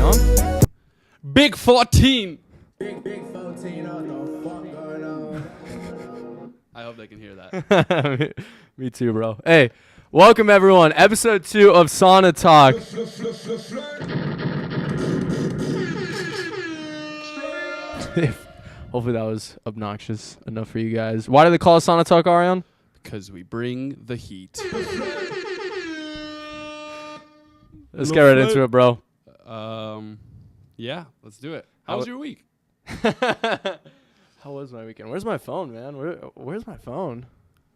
on? Big 14. Big 14 on the fuck going on. I hope they can hear that. Me too, bro. Hey, welcome everyone. Episode 2 of Sauna Talk. Hopefully that was obnoxious enough for you guys. Why do they call it Sauna Talk, Aryan? Because we bring the heat. Let's get right into it, bro. Yeah, let's do it. How was your week? How was my weekend? Where's my phone, man? Where's my phone?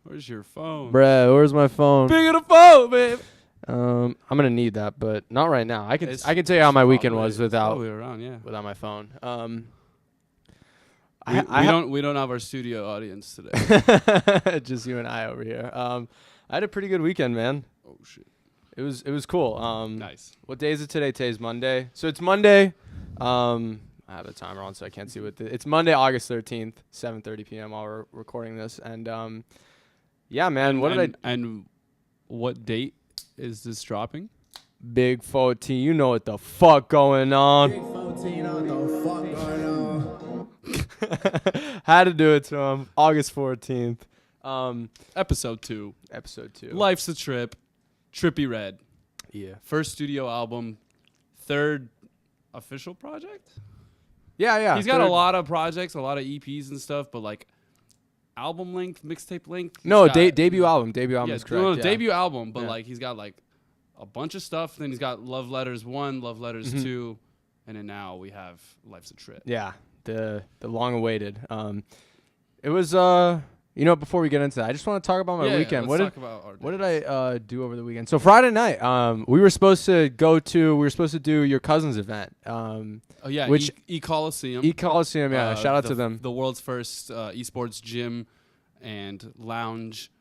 Where's your phone? Bruh, where's my phone? Big of the phone, babe. I'm gonna need that, but not right now. I can tell you how my weekend was without my phone. We don't have our studio audience today. Just you and I over here. I had a pretty good weekend, man. Oh shit. It was cool. Nice. What day is it today? Today's Monday. So it's Monday. I have the timer on, so I can't see it's Monday, August 13th, 7:30 p.m. while we're recording this. And yeah, man. And what date is this dropping? Big 14. You know what the fuck going on. Big 14 on the fuck going on. Had to do it to him. August 14th. Episode 2. Episode 2. Life's a Trip. Trippie Redd. Yeah. First studio album. Third official project? Yeah. He's got a lot of projects, a lot of EPs and stuff, but like album length, mixtape length. No, debut album. Debut album is correct. No, yeah. debut album, but like he's got like a bunch of stuff. Then he's got Love Letters 1, Love Letters 2, and then now we have Life's a Trip. Yeah, the long awaited. It was before we get into that, I just want to talk about my weekend. Let's talk about our what did I do over the weekend? So Friday night, we were supposed to do your cousin's event. Oh yeah, which E-Coliseum. Coliseum, yeah. Shout out to them. The world's first esports gym and lounge,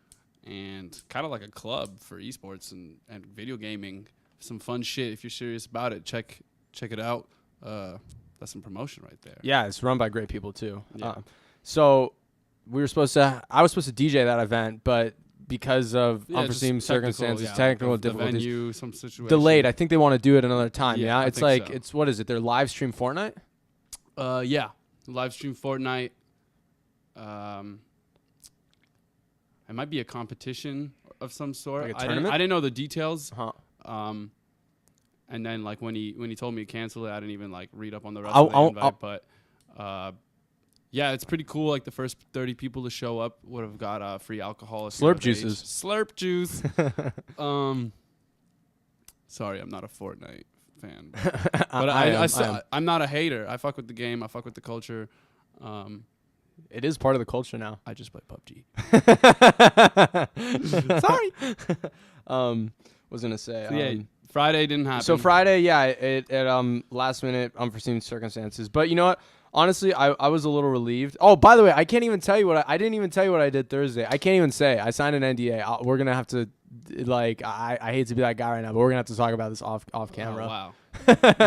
and kind of like a club for esports and video gaming. Some fun shit. If you're serious about it, check it out. That's some promotion right there. Yeah, it's run by great people too. Yeah. So I was supposed to DJ that event, but because of unforeseen circumstances, technical difficulties, the venue, some situation delayed. I think they want to do it another time. Yeah, I it's think like so. it's what is it? Their live stream Fortnite. Yeah, live stream Fortnite. It might be a competition of some sort. Like a tournament? I didn't know the details. Huh. And then like when he told me to cancel it, I didn't even like read up on the rest of the invite. But yeah, it's pretty cool. Like the first 30 people to show up would have got free alcohol. Slurp juices. Slurp juice. Sorry, I'm not a Fortnite fan. But I'm not a hater. I fuck with the game. I fuck with the culture. It is part of the culture now. I just play PUBG. Sorry. Was gonna say. So yeah, Friday didn't happen. So Friday, yeah, it last minute unforeseen circumstances. But you know what? Honestly, I was a little relieved. Oh, by the way, I can't even tell you I didn't even tell you what I did Thursday. I can't even say. I signed an NDA. We're gonna have to, like, I hate to be that guy right now, but we're gonna have to talk about this off camera. Oh, wow.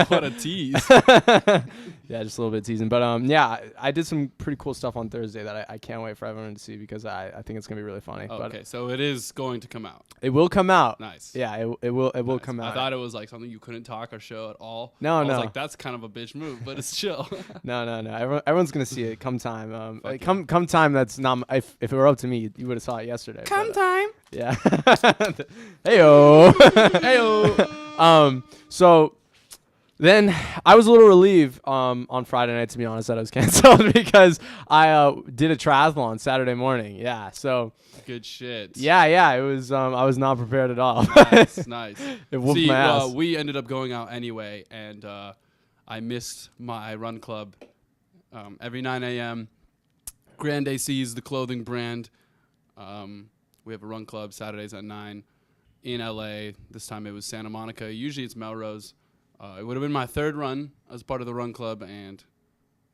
What a tease. Yeah, just a little bit teasing. But yeah, I did some pretty cool stuff on Thursday that I can't wait for everyone to see because I think it's gonna be really funny. Okay, so it is going to come out. It will come out. Nice. Yeah, it will come out. I thought it was like something you couldn't talk or show at all. No. I was like, that's kind of a bitch move, but it's chill. No. Everyone's gonna see it come time. Come time. That's not. If it were up to me, you would have saw it yesterday. Come time. Yeah. Heyo. Heyo. So then I was a little relieved on Friday night, to be honest, that I was canceled because I did a triathlon Saturday morning. Yeah. So good shit. Yeah. It was. I was not prepared at all. Nice. It whooped my ass. We ended up going out anyway, and I missed my run club every 9 a.m. Grand AC is the clothing brand. We have a run club Saturdays at 9 in LA. This time it was Santa Monica. Usually it's Melrose. It would have been my third run as part of the run club, and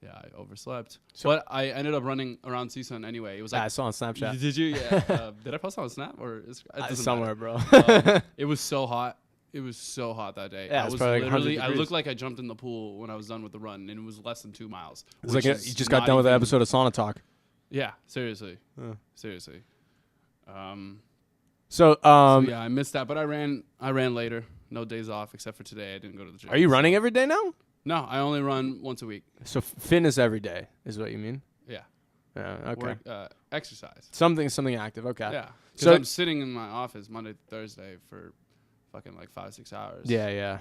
yeah, I overslept. But I ended up running around CSUN anyway. It was like I saw on Snapchat. Did you? Yeah. Did I post on Snap or somewhere, bro? It was so hot. It was so hot that day. Yeah, I was literally. I looked like I jumped in the pool when I was done with the run, and it was less than 2 miles. It was like you just got done with an episode of Sauna Talk. Yeah, seriously, seriously. So yeah, I missed that, but I ran later. No days off except for today. I didn't go to the gym. Are you running every day now? No, I only run once a week. So fitness every day is what you mean? Yeah. Yeah. Okay. Work, exercise. Something active. Okay. Yeah. Because So I'm sitting in my office Monday to Thursday for fucking like 5-6 hours. Yeah.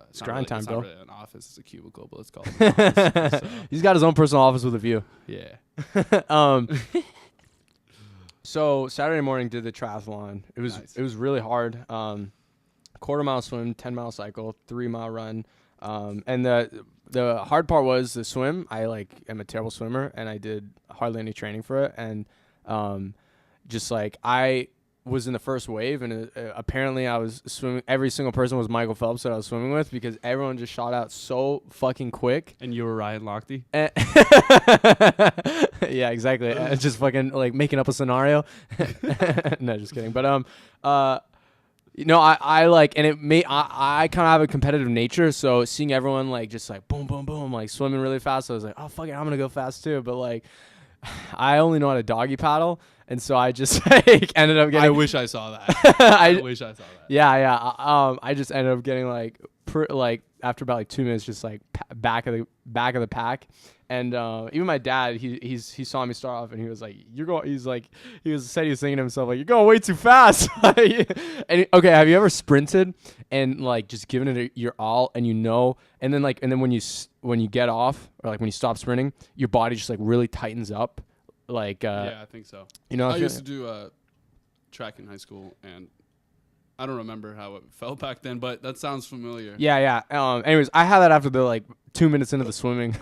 It's It's grind time, it's bro. not really an office. It's a cubicle, but let's call it an office. So, He's got his own personal office with a view. yeah. So Saturday morning did the triathlon. It was really hard. Quarter mile swim, 10-mile cycle, 3-mile run. And the hard part was the swim. I am a terrible swimmer, and I did hardly any training for it. And just like I was in the first wave, and apparently I was swimming. Every single person was Michael Phelps that I was swimming with because everyone just shot out so fucking quick. And you were Ryan Lochte? Yeah, exactly. Just fucking like making up a scenario. No, just kidding. But I like, and I kind of have a competitive nature, so seeing everyone like just like boom, boom, boom, like swimming really fast, I was like, oh fuck it, I'm gonna go fast too. But like, I only know how to doggy paddle, and so I just like ended up getting. I wish I saw that. I wish I saw that. Yeah. I just ended up getting like after about like 2 minutes, just like back of the pack. And even my dad, he saw me start off, and he was like, "You're going." He was thinking to himself like, "You're going way too fast." And okay, have you ever sprinted and like just given it your all, and and then when you get off or like when you stop sprinting, your body just like really tightens up, like yeah, I think so. I used to do track in high school, and I don't remember how it felt back then, but that sounds familiar. Yeah. Anyways, I had that after the like 2 minutes into the swimming.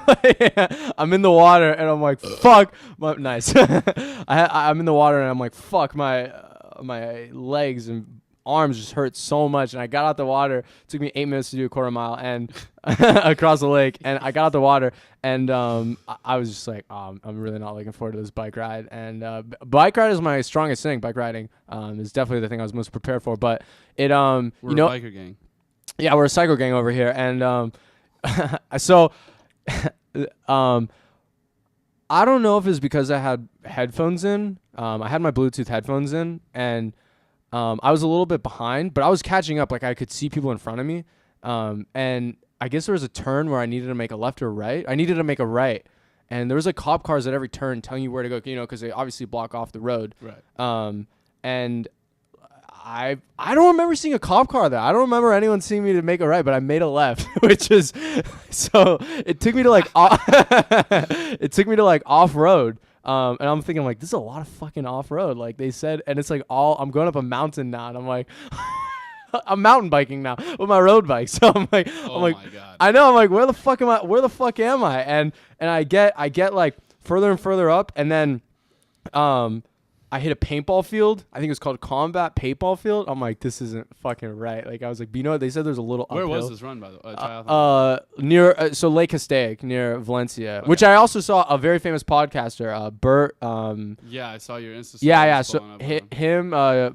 I'm in the water and I'm like, fuck. Nice. I'm in the water and I'm like, fuck. My legs and arms just hurt so much. And I got out the water. It took me 8 minutes to do a quarter mile and across the lake. And I got out the water and I was just like, I'm really not looking forward to this bike ride. And bike ride is my strongest thing. Bike riding is definitely the thing I was most prepared for. But it we're a biker gang. Yeah, we're a cycle gang over here, and so I don't know if it's because I had headphones in. I had my Bluetooth headphones in, and I was a little bit behind, but I was catching up. Like I could see people in front of me, and I guess there was a turn where I needed to make a left or right. I needed to make a right, and there was like cop cars at every turn telling you where to go. Because they obviously block off the road. Right. And I don't remember seeing a cop car there. I don't remember anyone seeing me to make a right, but I made a left, which is so it took me to like off road. And I'm thinking like this is a lot of fucking off road, like they said, and it's like I'm going up a mountain now, and I'm like I'm mountain biking now with my road bike. So I'm like my God. I know, I'm like where the fuck am I? And I get like further and further up, and then I hit a paintball field. I think it's called Combat Paintball Field. I'm like, this isn't fucking right. Like I was like, but you know what? They said there's a little Where uphill. was this run, by the way? Near Lake Castaic, near Valencia, which I also saw a very famous podcaster, Bert. Yeah, I saw your Insta. Yeah. So him,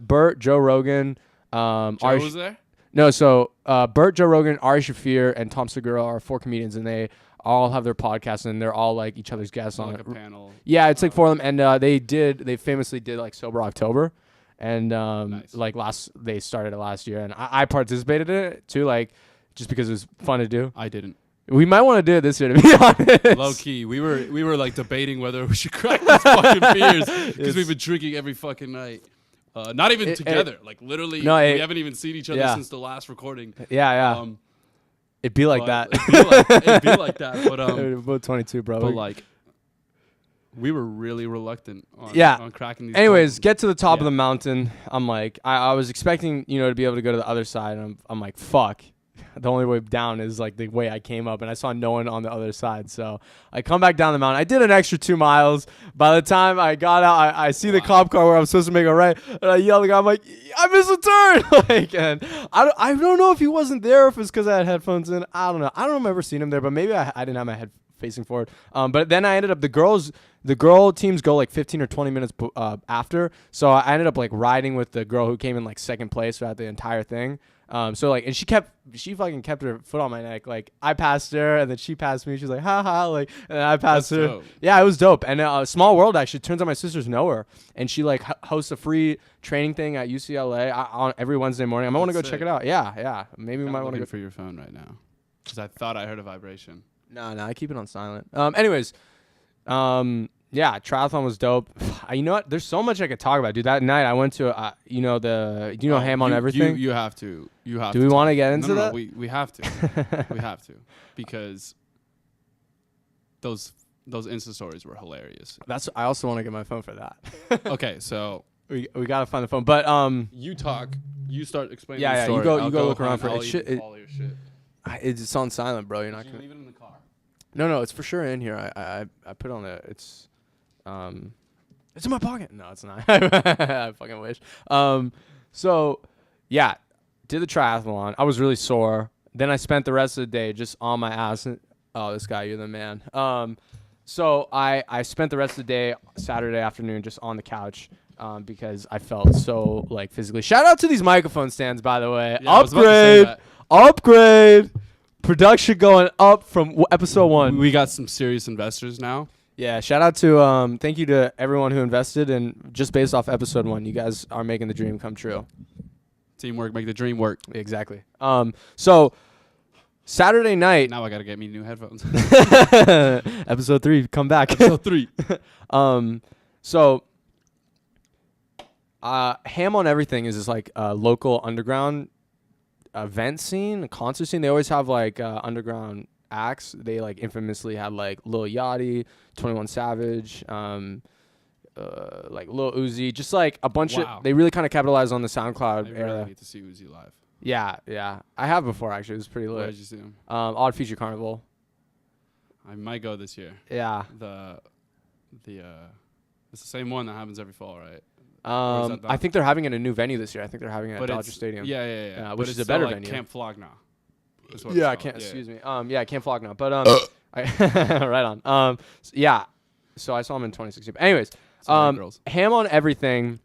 Bert, Joe Rogan. Joe was there? No, so Bert, Joe Rogan, Ari Shafir, and Tom Segura are 4 comedians, and they all have their podcasts, and they're all like each other's guests on like it. a panel. Yeah, it's like 4 of them, and they famously did like Sober October, and nice. They started it last year, and I participated in it too, like just because it was fun to do. I didn't. We might want to do it this year, to be honest. Low key, we were like debating whether we should crack these fucking beers because we've been drinking every fucking night. Not even together, like literally. No, we haven't even seen each other since the last recording. Yeah. It'd be like that. It'd be like that. But we're both 22, bro. But like, we were really reluctant on cracking these. Anyways, get to the top of the mountain. I'm like, I was expecting, to be able to go to the other side. And I'm like, fuck. The only way down is like the way I came up, and I saw no one on the other side. So I come back down the mountain. I did an extra 2 miles. By the time I got out, I see the cop car where I'm supposed to make a right, and I yell at the guy. I'm like, I missed a turn. Like, and I don't know if he wasn't there, or if it's because I had headphones in. I don't know. I don't remember seeing him there, but maybe I didn't have my head facing forward. But then I ended up the girl teams go like 15 or 20 minutes after. So I ended up like riding with the girl who came in like second place throughout the entire thing. So like, and she fucking kept her foot on my neck. Like I passed her, and then she passed me. She was like, ha ha, like, and then I passed That's her. dope. Yeah, it was dope. And Small World actually turns out my sisters know her, and she like hosts a free training thing at UCLA on every Wednesday morning. I might want to go That's check sick. it out. Yeah. Maybe we I'm might want to looking go. for your phone right now because I thought I heard a vibration. No, I keep it on silent. Anyways, yeah, triathlon was dope. You know what? There's so much I could talk about, dude. That night I went to, Ham on Everything. You have to. You have. Do to we want talk- to get into no, that? No, we have to. We have to because those Insta stories were hilarious. I also want to get my phone for that. Okay, so we gotta find the phone, but you talk. You start explaining. Yeah, the yeah, you story. go- I'll you go look around for it. I'll It eat should- all your shit. it's on silent, bro. You're not Did you gonna. leave it in the car? No, it's for sure in here. I put on the. It's in my pocket. No, it's not. I fucking wish. So yeah, did the triathlon. I was really sore. Then I spent the rest of the day just on my ass. Oh, this guy, you're the man. So I spent the rest of the day Saturday afternoon just on the couch. Because I felt so like physically. Shout out to these microphone stands, by the way. Yeah, I was about to say Upgrade. Production going up from episode 1. We got some serious investors now. Yeah, shout out to thank you to everyone who invested, and just based off episode 1, you guys are making the dream come true. Teamwork make the dream work. Exactly. So Saturday night, Now I gotta get me new headphones. episode 3, come back. Episode 3. So Ham on Everything is this like local underground event scene, a concert scene. They always have like underground acts. They like infamously had like Lil Yachty, 21 Savage, like Lil Uzi, just like a bunch Wow. of. They really kind of capitalized on the SoundCloud I era. really need to see Uzi live. Yeah, I have before actually. It was pretty Where lit. did you see him? Odd Future Carnival. I might go this year. Yeah. It's the same one that happens every fall, right? Or is that I think they're having it in a new venue this year. I think they're having it at Dodger it's- Stadium. Yeah. which But is it's a better still like venue. Camp Flogna. is what Yeah, I it's can't. called. Excuse me. I can't flog now. But right on. Yeah. So I saw him in 2016. But anyways, Sorry, girls. Ham on Everything.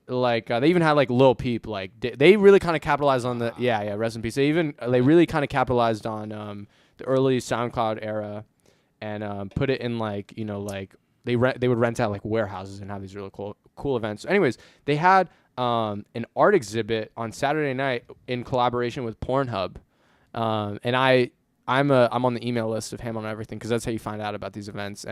Like they even had like Lil Peep. Like they really kind of capitalized on the rest in peace. They really kind of capitalized on the early SoundCloud era, and put it in like like they would rent out like warehouses and have these really cool events. So anyways, they had an art exhibit on Saturday night in collaboration with Pornhub, and I'm on the email list of Ham on Everything because that's how you find out about these events.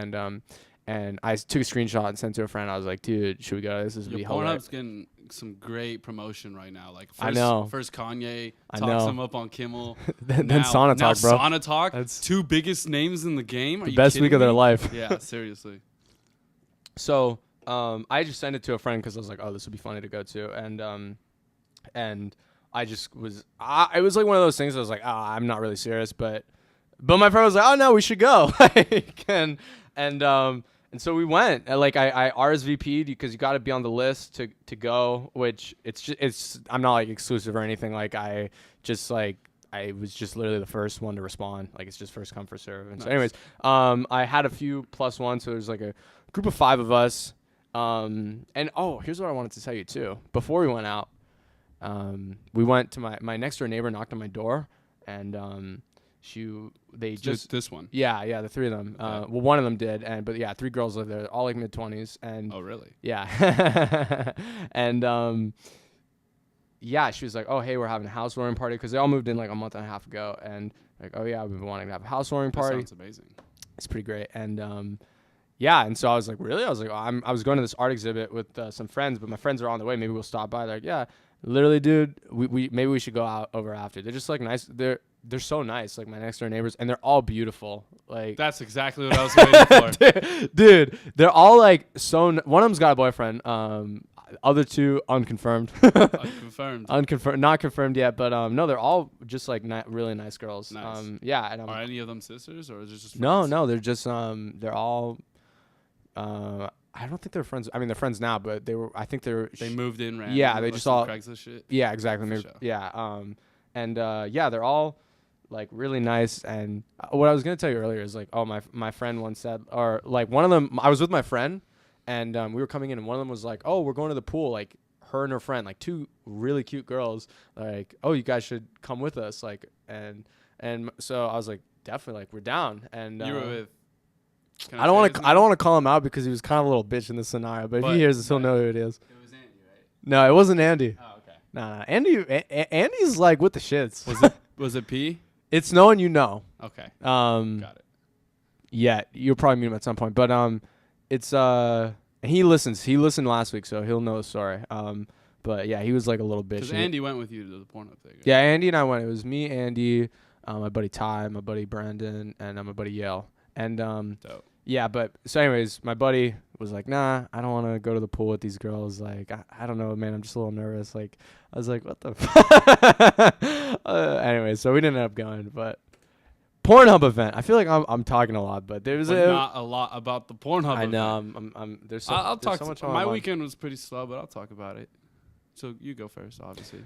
And I took a screenshot and sent it to a friend. I was like, dude, should we go? This would be hilarious. Pornhub's getting some great promotion right now. Like I know. First Kanye I talks know. him up on Kimmel. then now, Sauna now Talk, bro. Sauna Talk. That's two biggest names in the game. Are the you best week kidding of their me? life. Yeah, seriously. So I just sent it to a friend because I was like, oh, this would be funny to go to, and I just was. It was like one of those things. I was like, I'm not really serious, but my friend was like, oh no, we should go. And so we went. Like I RSVP'd because you got to be on the list to go. Which I'm not like exclusive or anything. Like I was just literally the first one to respond. Like it's just first come first serve. And so anyways, I had a few plus one. So there's like a group of 5 of us. And here's what I wanted to tell you too. Before we went out, we went to my next door neighbor knocked on my door, and they just this one. yeah, the 3 of them. Okay. Well, one of them did, but 3 girls live there, all like mid-20s, and Oh, really? yeah, and yeah, she was like, oh hey, we're having a housewarming party because they all moved in like a month and a half ago, and like, oh yeah, we've been wanting to have a housewarming That party. sounds amazing. It's pretty great, and yeah, and so I was like, really? I was like, I was going to this art exhibit with some friends, but my friends are on the way. Maybe we'll stop by. They're like, yeah, literally, dude. We maybe we should go out over after. They're just like nice. They're so nice, like my next door neighbors, and they're all beautiful. Like That's exactly what I was waiting for. dude, they're all like so. One of them's got a boyfriend. Other 2 unconfirmed. Confirmed. Not confirmed yet, but no, they're all just like really nice girls. Nice. Yeah, and Are any of them sisters or is it just no, friends? they're just they're all. I don't think they're friends. I mean, they're friends now, but they were. I think They moved in randomly. Yeah, they like just some all- Craigslist shit. Yeah, exactly. For Maybe, sure. yeah. And yeah, they're all like really nice. And what I was gonna tell you earlier is like, oh, my friend once said, or like one of them, I was with my friend, and we were coming in, and one of them was like, oh, we're going to the pool. Like her and her friend, like 2 really cute girls, like, oh, you guys should come with us, like, and so I was like, definitely, like, we're down. And You were with. I don't want to call him out because he was kind of a little bitch in this scenario, but if he hears this, he'll know who it is. It was Andy, right? No, it wasn't Andy. Oh, okay. Nah, Andy's like with the shits. Was it P? It's no one you know. Okay. Got it. Yeah, you'll probably meet him at some point, but it's he listens. He listened last week, so he'll know the story. But yeah, he was like a little bitch. Because Andy went with you to the Pornhub thing. Right? Yeah, Andy and I went. It was me, Andy, my buddy Ty, my buddy Brandon, and my buddy Yale. And Dope. yeah, but so anyways, my buddy was like, nah, I don't want to go to the pool with these girls. Like, I don't know, man. I'm just a little nervous. Like, I was like, what the fuck? Anyway, so we didn't end up going, but Pornhub event. I feel like I'm talking a lot, but there's not a lot about the Pornhub I event. know. There's so, I'll there's talk. so much My on my weekend was pretty slow, but I'll talk about it. So you go first, obviously.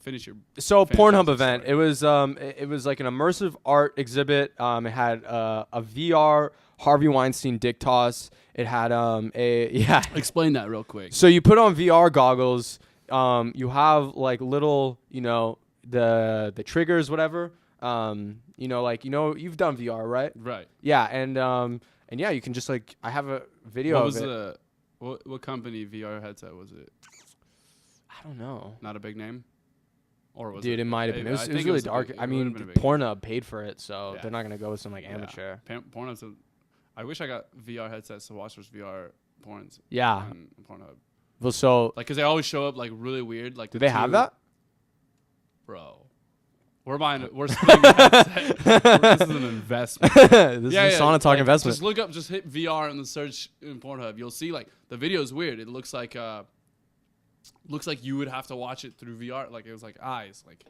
Finish your. So fantastic Pornhub event. story. It was like an immersive art exhibit. It had a VR Harvey Weinstein dick toss. It had Explain that real quick. So you put on VR goggles. You have like little, the triggers, whatever. You've done VR, right? Right. Yeah, and yeah, you can just like I have a video What of was it. what company VR headset was it? I don't know. Not a big name, or was Dude, it might have been. It was really dark. I mean, Pornhub paid for it, so they're not gonna go with some like amateur. Pornhub's. I wish I got VR headsets to watch those VR porns. Yeah. On Pornhub. Well, so Like, cause they always show up like really weird. Like, do they have that? Bro, we're splitting the headset. This is an investment. This is a Sauna Talk investment. Just hit VR in the search in Pornhub. You'll see like the video is weird. It looks like you would have to watch it through VR. Like it was like eyes. Like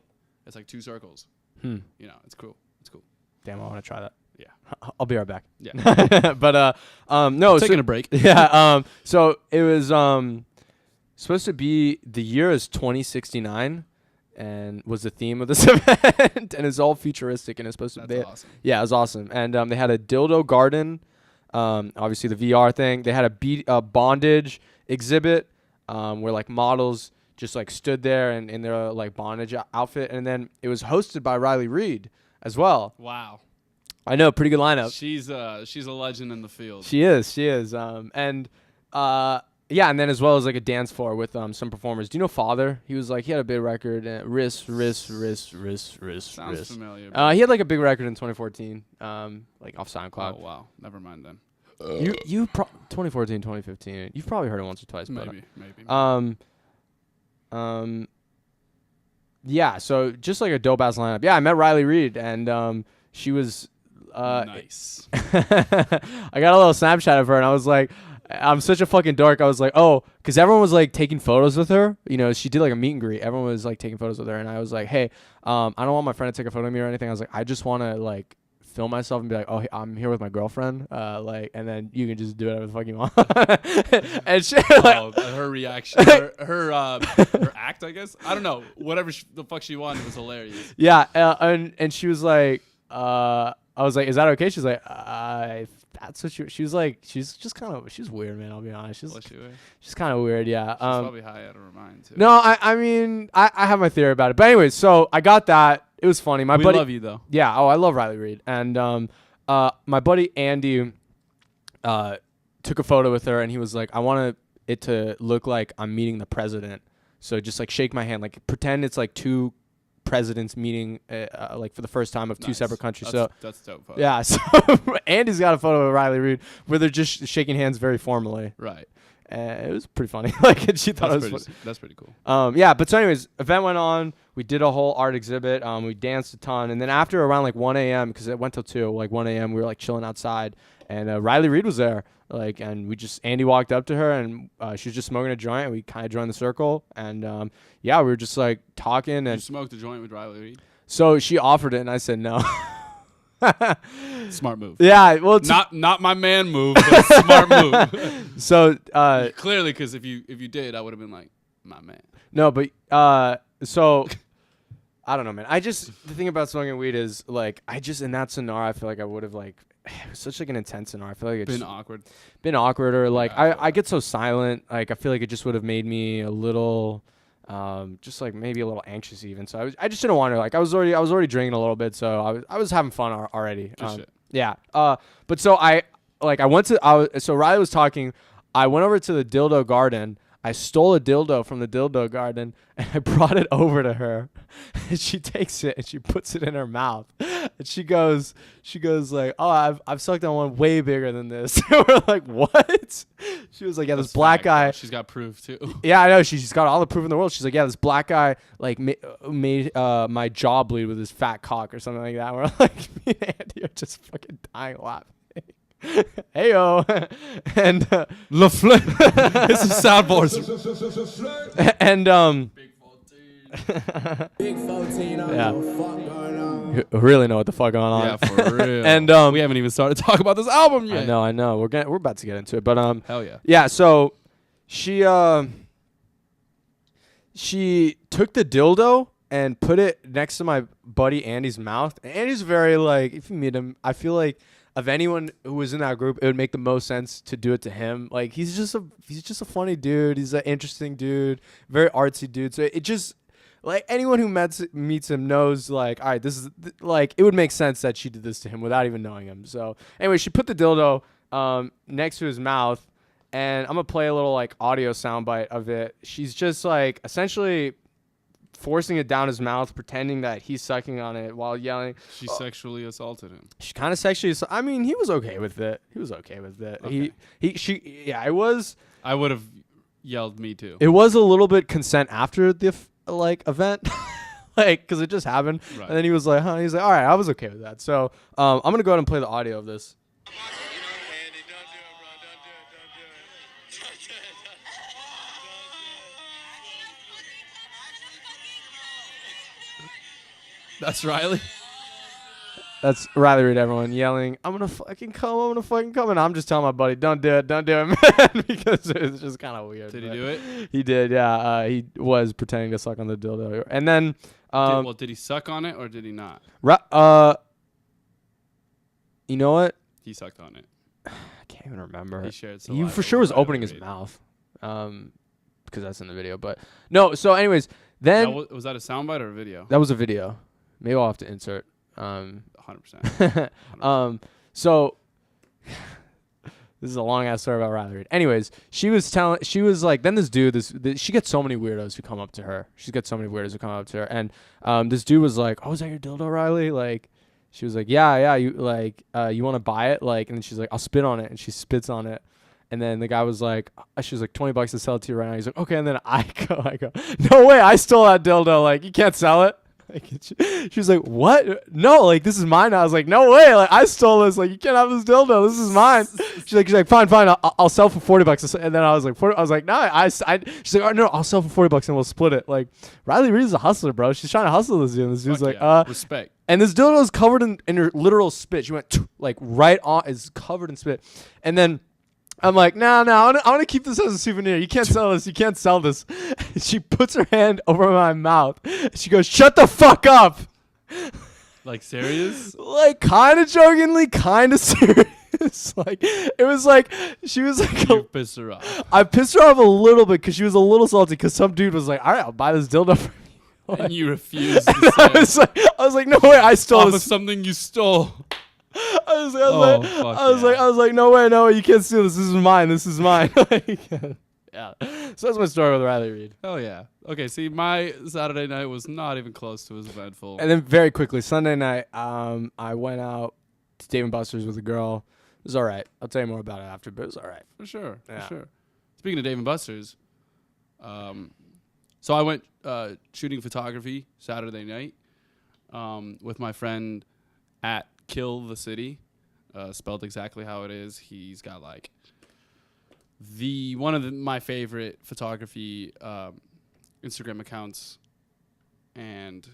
it's like 2 circles. It's cool. It's cool. Damn, I want to try that. Yeah. I'll be right back. Yeah. But no, taking a break. Yeah. So it was supposed to be the year is 2069. And was the theme of this event, and it's all futuristic, and it's supposed to be awesome. Yeah, it was awesome. And they had a dildo garden, obviously the VR thing. They had a bondage exhibit where like models just like stood there in their like bondage outfit, and then it was hosted by Riley Reid as well. Wow. I know, pretty good lineup. She's a legend in the field. She is. Yeah, and then as well as like a dance floor with some performers. Do you know Father? He had a big record. Wrist. Sounds familiar. He had like a big record in 2014, like off SoundCloud. Oh wow, never mind then. 2014, 2015. You've probably heard it once or twice. Maybe. Yeah. So just like a dope ass lineup. Yeah, I met Riley Reid, and she was. Nice. I got a little Snapchat of her, and I was like. I'm such a fucking dork. I was like, oh, because everyone was like taking photos with her. She did like a meet and greet. Everyone was like taking photos with her, and I was like, hey, I don't want my friend to take a photo of me or anything. I was like, I just want to like film myself and be like, oh, I'm here with my girlfriend, and then you can just do whatever the fuck you want. And she, her reaction, her act, I guess. I don't know. Whatever the fuck she wanted was hilarious. Yeah, and she was like, I was like, is that okay? She's like, that's what she was like. She's just kind of, she's weird, man. I'll be honest. She's kind of weird, yeah. She's probably high out of her mind too. No, I mean, I have my theory about it. But anyways, so I got that. It was funny. My buddy, love you though. Yeah. Oh, I love Riley Reid. And my buddy Andy took a photo with her, and he was like, I want it to look like I'm meeting the president. So just like shake my hand, like pretend it's like 2 presidents meeting like for the first time of 2 separate countries. That's dope. Photo. Yeah, so Andy's got a photo of Riley Reid where they're just shaking hands very formally. Right. It was pretty funny. Like she thought it was funny. That's pretty cool. Yeah, but so anyways, event went on. We did a whole art exhibit. We danced a ton, and then after around like 1 a.m. because it went till 2, like 1 a.m. we were like chilling outside, and Riley Reid was there. Like, and Andy walked up to her, and she was just smoking a joint, and we kind of joined the circle, and yeah, we were just like talking. And you smoked a joint with Riley Reid? So she offered it, and I said no. Smart move. Yeah, well, not my man move, but smart move. So clearly, because if you did, I would have been like, my man. No, but so I don't know, man. The thing about smoking weed is like in that scenario, I feel like I would have like it was such like an intense scenario. I feel like it's Been awkward. been awkward or like I feel I get so silent. Like I feel like it just would have made me a little, just like maybe a little anxious even. So I just didn't want to. Like I was already drinking a little bit, so I was having fun already. Good shit. Yeah. But so so Riley was talking. I went over to the dildo garden. I stole a dildo from the dildo garden and I brought it over to her. And she takes it and she puts it in her mouth. And she goes like, "Oh, I've sucked on one way bigger than this." And we're like, "What?" She was like, "Yeah, this That's black fact, guy." She's got proof too. Yeah, I know. She's got all the proof in the world. She's like, "Yeah, this black guy like made my jaw bleed with his fat cock or something like that." We're like, me and Andy are just fucking dying laughing. Heyo. And Le Flip. It's a soundboard. and Big 14, I Yeah. don't know what the fuck going on. really know what the fuck going on. Yeah, for real. And we haven't even started talking about this album yet. I know. We're about to get into it, but Hell yeah. yeah. So she took the dildo and put it next to my buddy Andy's mouth. And Andy's very like, if you meet him, I feel like of anyone who was in that group, it would make the most sense to do it to him. Like he's just a funny dude. He's an interesting dude, very artsy dude. So it just like anyone who meets him knows like, all right, this is like it would make sense that she did this to him without even knowing him. So anyway, she put the dildo next to his mouth, and I'm gonna play a little like audio soundbite of it. She's just like essentially forcing it down his mouth, pretending that he's sucking on it while yelling. She sexually assaulted him. She kind of sexually. I mean, he was okay with it. Okay. It was. I would have yelled me too. It was a little bit consent after the like event, like because it just happened, Right. and then he was like, "Huh?" He's like, "All right, I was okay with that." So I'm gonna go ahead and play the audio of this. That's Riley. That's Riley Reid, everyone yelling, "I'm gonna fucking come, and I'm just telling my buddy, don't do it, man," because it's just kind of weird. Did he do it? He did, yeah. He was pretending to suck on the dildo, and then Did he suck on it or did he not? You know what? He sucked on it. I can't even remember. He shared He saliva for sure with was Riley opening his Reid. mouth, because that's in the video. But no. So, anyways, then Was that a soundbite or a video? that was a video. Maybe I'll have to insert. 100%. So this is a long ass story about Riley Reid. Anyways, she was like, then this dude, she gets so many weirdos who come up to her. And this dude was like, "Oh, is that your dildo, Riley?" Like, she was like, "Yeah, you like, you want to buy it?" Like, and then she's like, "I'll spit on it," and she spits on it. And then the guy was like, she was like, $20 to sell it to you right now. He's like, "Okay." And then I go, "No way, I stole that dildo. Like, you can't sell it." Like, she was like, "What? No, like this is mine." I was like, "No way, like I stole this. Like you can't have this dildo. This is mine." She's like, "Fine, I'll sell for $40." And then I was like, "No, she's like, "Oh no, I'll sell for $40 and we'll split it." Like Riley Reid is a hustler, bro. She's trying to hustle this dude. And this dude's Fuck like, yeah. Respect. and this dildo is covered in her literal spit. She went like right on, is covered in spit. And then I'm like, no, I want to keep this as a souvenir. You can't sell this. You can't sell this. She puts her hand over my mouth. She goes, "Shut the fuck up." Like serious? Like kind of jokingly, kind of serious. Like it was like she was like, You pissed her off. I pissed her off a little bit because she was a little salty because some dude was like, "All right, I'll buy this dildo for you." And you refused to sell I was like, "No way, I stole off of this." something you stole. I was like, "No way, you can't steal this. This is mine." Like, yeah. So that's my story with Riley Reid. Hell yeah. Okay, see, my Saturday night was not even close to as eventful. And then very quickly, Sunday night, I went out to Dave and Buster's with a girl. It was all right. I'll tell you more about it after, but it was all right. For sure. Yeah. For sure. Speaking of Dave & Buster's, so I went shooting photography Saturday night with my friend at Kill the City, spelled exactly how it is. He's got like one of my favorite photography Instagram accounts, and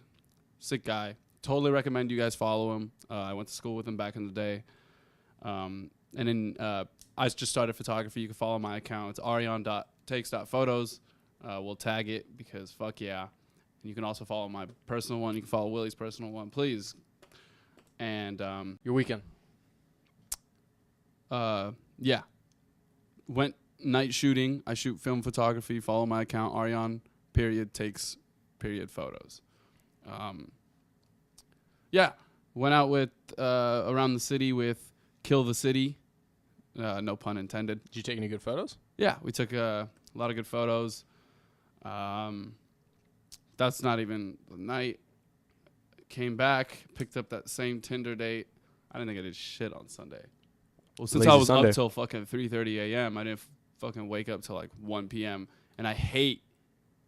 sick guy. Totally recommend you guys follow him. I went to school with him back in the day. And then I just started photography. You can follow my account. It's aryan.takes.photos. We'll tag it because fuck yeah. You can also follow my personal one. You can follow Willie's personal one, please. And Your weekend. yeah, went night shooting. I shoot film photography. Follow my account, Aryan. Takes photos. Yeah, went out with around the city with Kill the City. No pun intended. Did you take any good photos? Yeah, we took a lot of good photos. That's not even the night. Came back, picked up that same Tinder date. I didn't think I did shit on Sunday. Well, since Lazy I was Sunday. up till fucking 3:30 a.m., I didn't fucking wake up till like 1 p.m. And I hate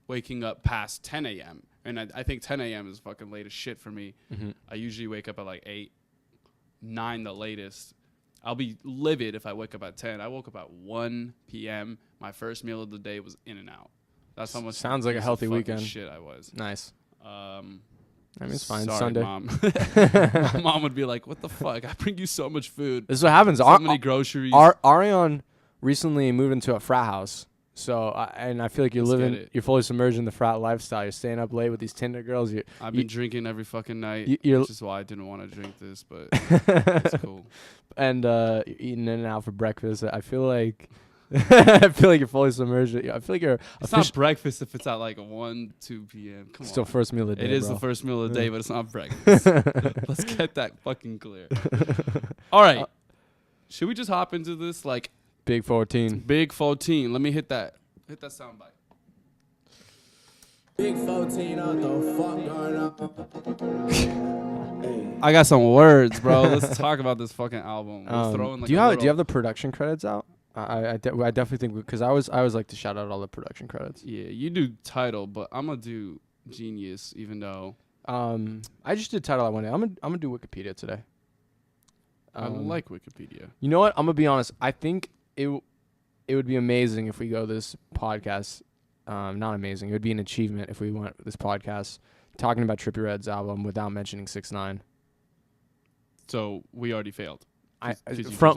waking up past 10 a.m. And I think 10 a.m. is fucking late as shit for me. Mm-hmm. I usually wake up at like 8, 9 the latest. I'll be livid if I wake up at 10. I woke up at 1 p.m. My first meal of the day was In-N-Out. That's how much. Sounds like a piece of healthy fucking weekend. Shit I was. Nice. I mean, it's fine. Sorry, Sunday. Mom. My mom would be like, "What the fuck? I bring you so much food, This is what happens. so many groceries." Aryan recently moved into a frat house. So, and I feel like you're fully submerged in the frat lifestyle. You're staying up late with these Tinder girls. I've been drinking every fucking night, you're- which is why I didn't want to drink this, but it's cool. And you're eating In-N-Out for breakfast. I feel like I feel like you're fully submerged. I feel like you're It's not breakfast if it's at like 1, 2 p.m. Come still on. first meal of the day. It is bro. the first meal of the day, but it's not breakfast. Let's get that fucking clear. All right. Should we just hop into this like Big 14. big 14? Let me hit that soundbite. Big 14, what the fuck going on? I got some words, bro. Let's talk about this fucking album. We're throwing like do you a have little- do you have the production credits out? I definitely think because I always like to shout out all the production credits. Yeah, you do title, but I'm gonna do Genius, even though I just did title that one day. I'm gonna do Wikipedia today. I like Wikipedia. You know what? I'm gonna be honest. I think it would be amazing if we go this podcast. Not amazing. It would be an achievement if we went this podcast talking about Trippie Redd's album without mentioning 6ix9ine. So we already failed.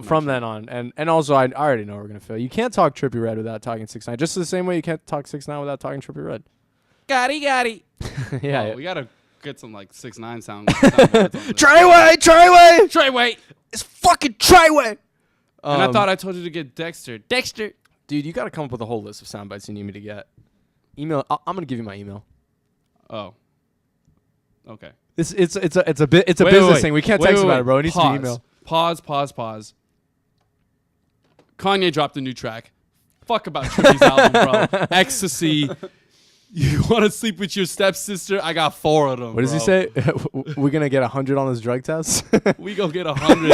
From then on, and also I already know we're gonna fail. You can't talk Trippie Redd without talking 6ix9ine. Just the same way you can't talk 6ix9ine without talking Trippie Redd. Gotti. Yeah. Oh, we gotta get some like 6ix9ine sound. Treyway. It's fucking Treyway. And I thought I told you to get Dexter. Dude, you gotta come up with a whole list of sound bites you need me to get. Email. I'm gonna give you my email. Oh. Okay. It's a business thing. We can't text about it, bro. It needs to be email. Pause. Kanye dropped a new track. Fuck about Trippie's album, bro. Ecstasy. You want to sleep with your stepsister? I got 4 of them. What does he say? We're gonna get 100 on this drug test. We go get 100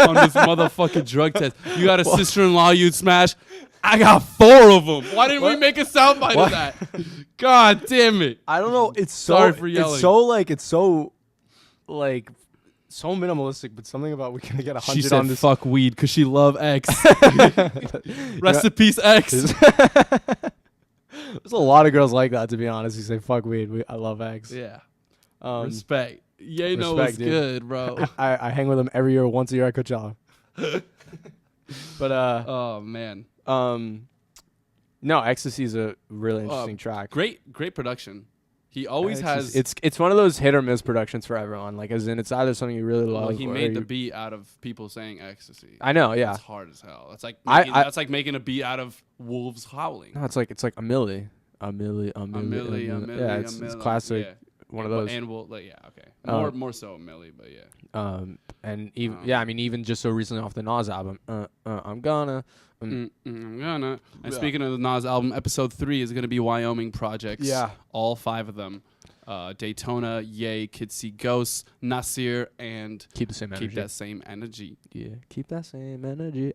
on this motherfucking drug test. You got a sister-in-law you'd smash? I got 4 of them. Why didn't we make a soundbite of that? God damn it. I don't know. It's Sorry for yelling. It's so minimalistic, but something about we're gonna get 100 She said on this. fuck weed because she love X. Rest in peace, X. There's a lot of girls like that, to be honest. You say fuck weed. I love eggs. Yeah. Respect. Respect. You know what's dude. good, bro. I hang with them every year, once a year at Coachella. But Oh man. no, Ecstasy is a really interesting track. Great production. He always has. It's one of those hit or miss productions for everyone. Like, as in, it's either something you really love. Well, he or made the you- beat out of people saying ecstasy. I know, yeah. That's hard as hell. That's like I- that's like making a beat out of wolves howling. No, it's like a milli. A milli. Yeah, it's classic. Yeah. One of those. And we'll okay. More so a milli, but yeah. And even I mean, even just so recently off the Nas album, I'm gonna. I'm gonna. And speaking of the Nas album, episode 3 is gonna be Wyoming projects. Yeah. All 5 of them. Daytona, Ye, Kids See Ghosts, Nasir, and Keep the same energy. Keep That Same Energy. Yeah, keep that same energy.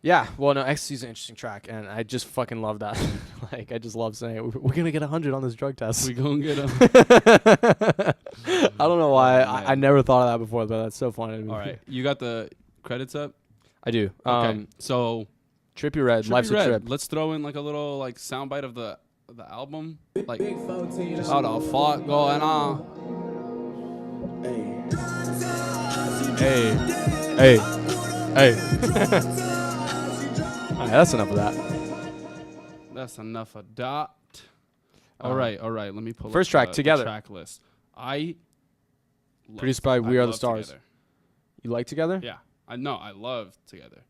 Yeah, well, no, Ecstasy's an interesting track, and I just fucking love that. Like, I just love saying it. We're gonna get 100 on this drug test. We gonna get 'em. I don't know why. Oh, I never thought of that before, but that's so funny to me. All right, you got the credits up? I do. Okay, so Trippie Redd, Life's Trippie a Redd. Trip. Let's throw in like a little like soundbite of the album. Like, Big 14, how the fuck going on? hey. Hey. All right, that's enough of that. That's enough of that. All right. Let me pull First up track, the Together. track list. I Produced by We Are the Stars. Together. You like Together? Yeah, I know. I love Together.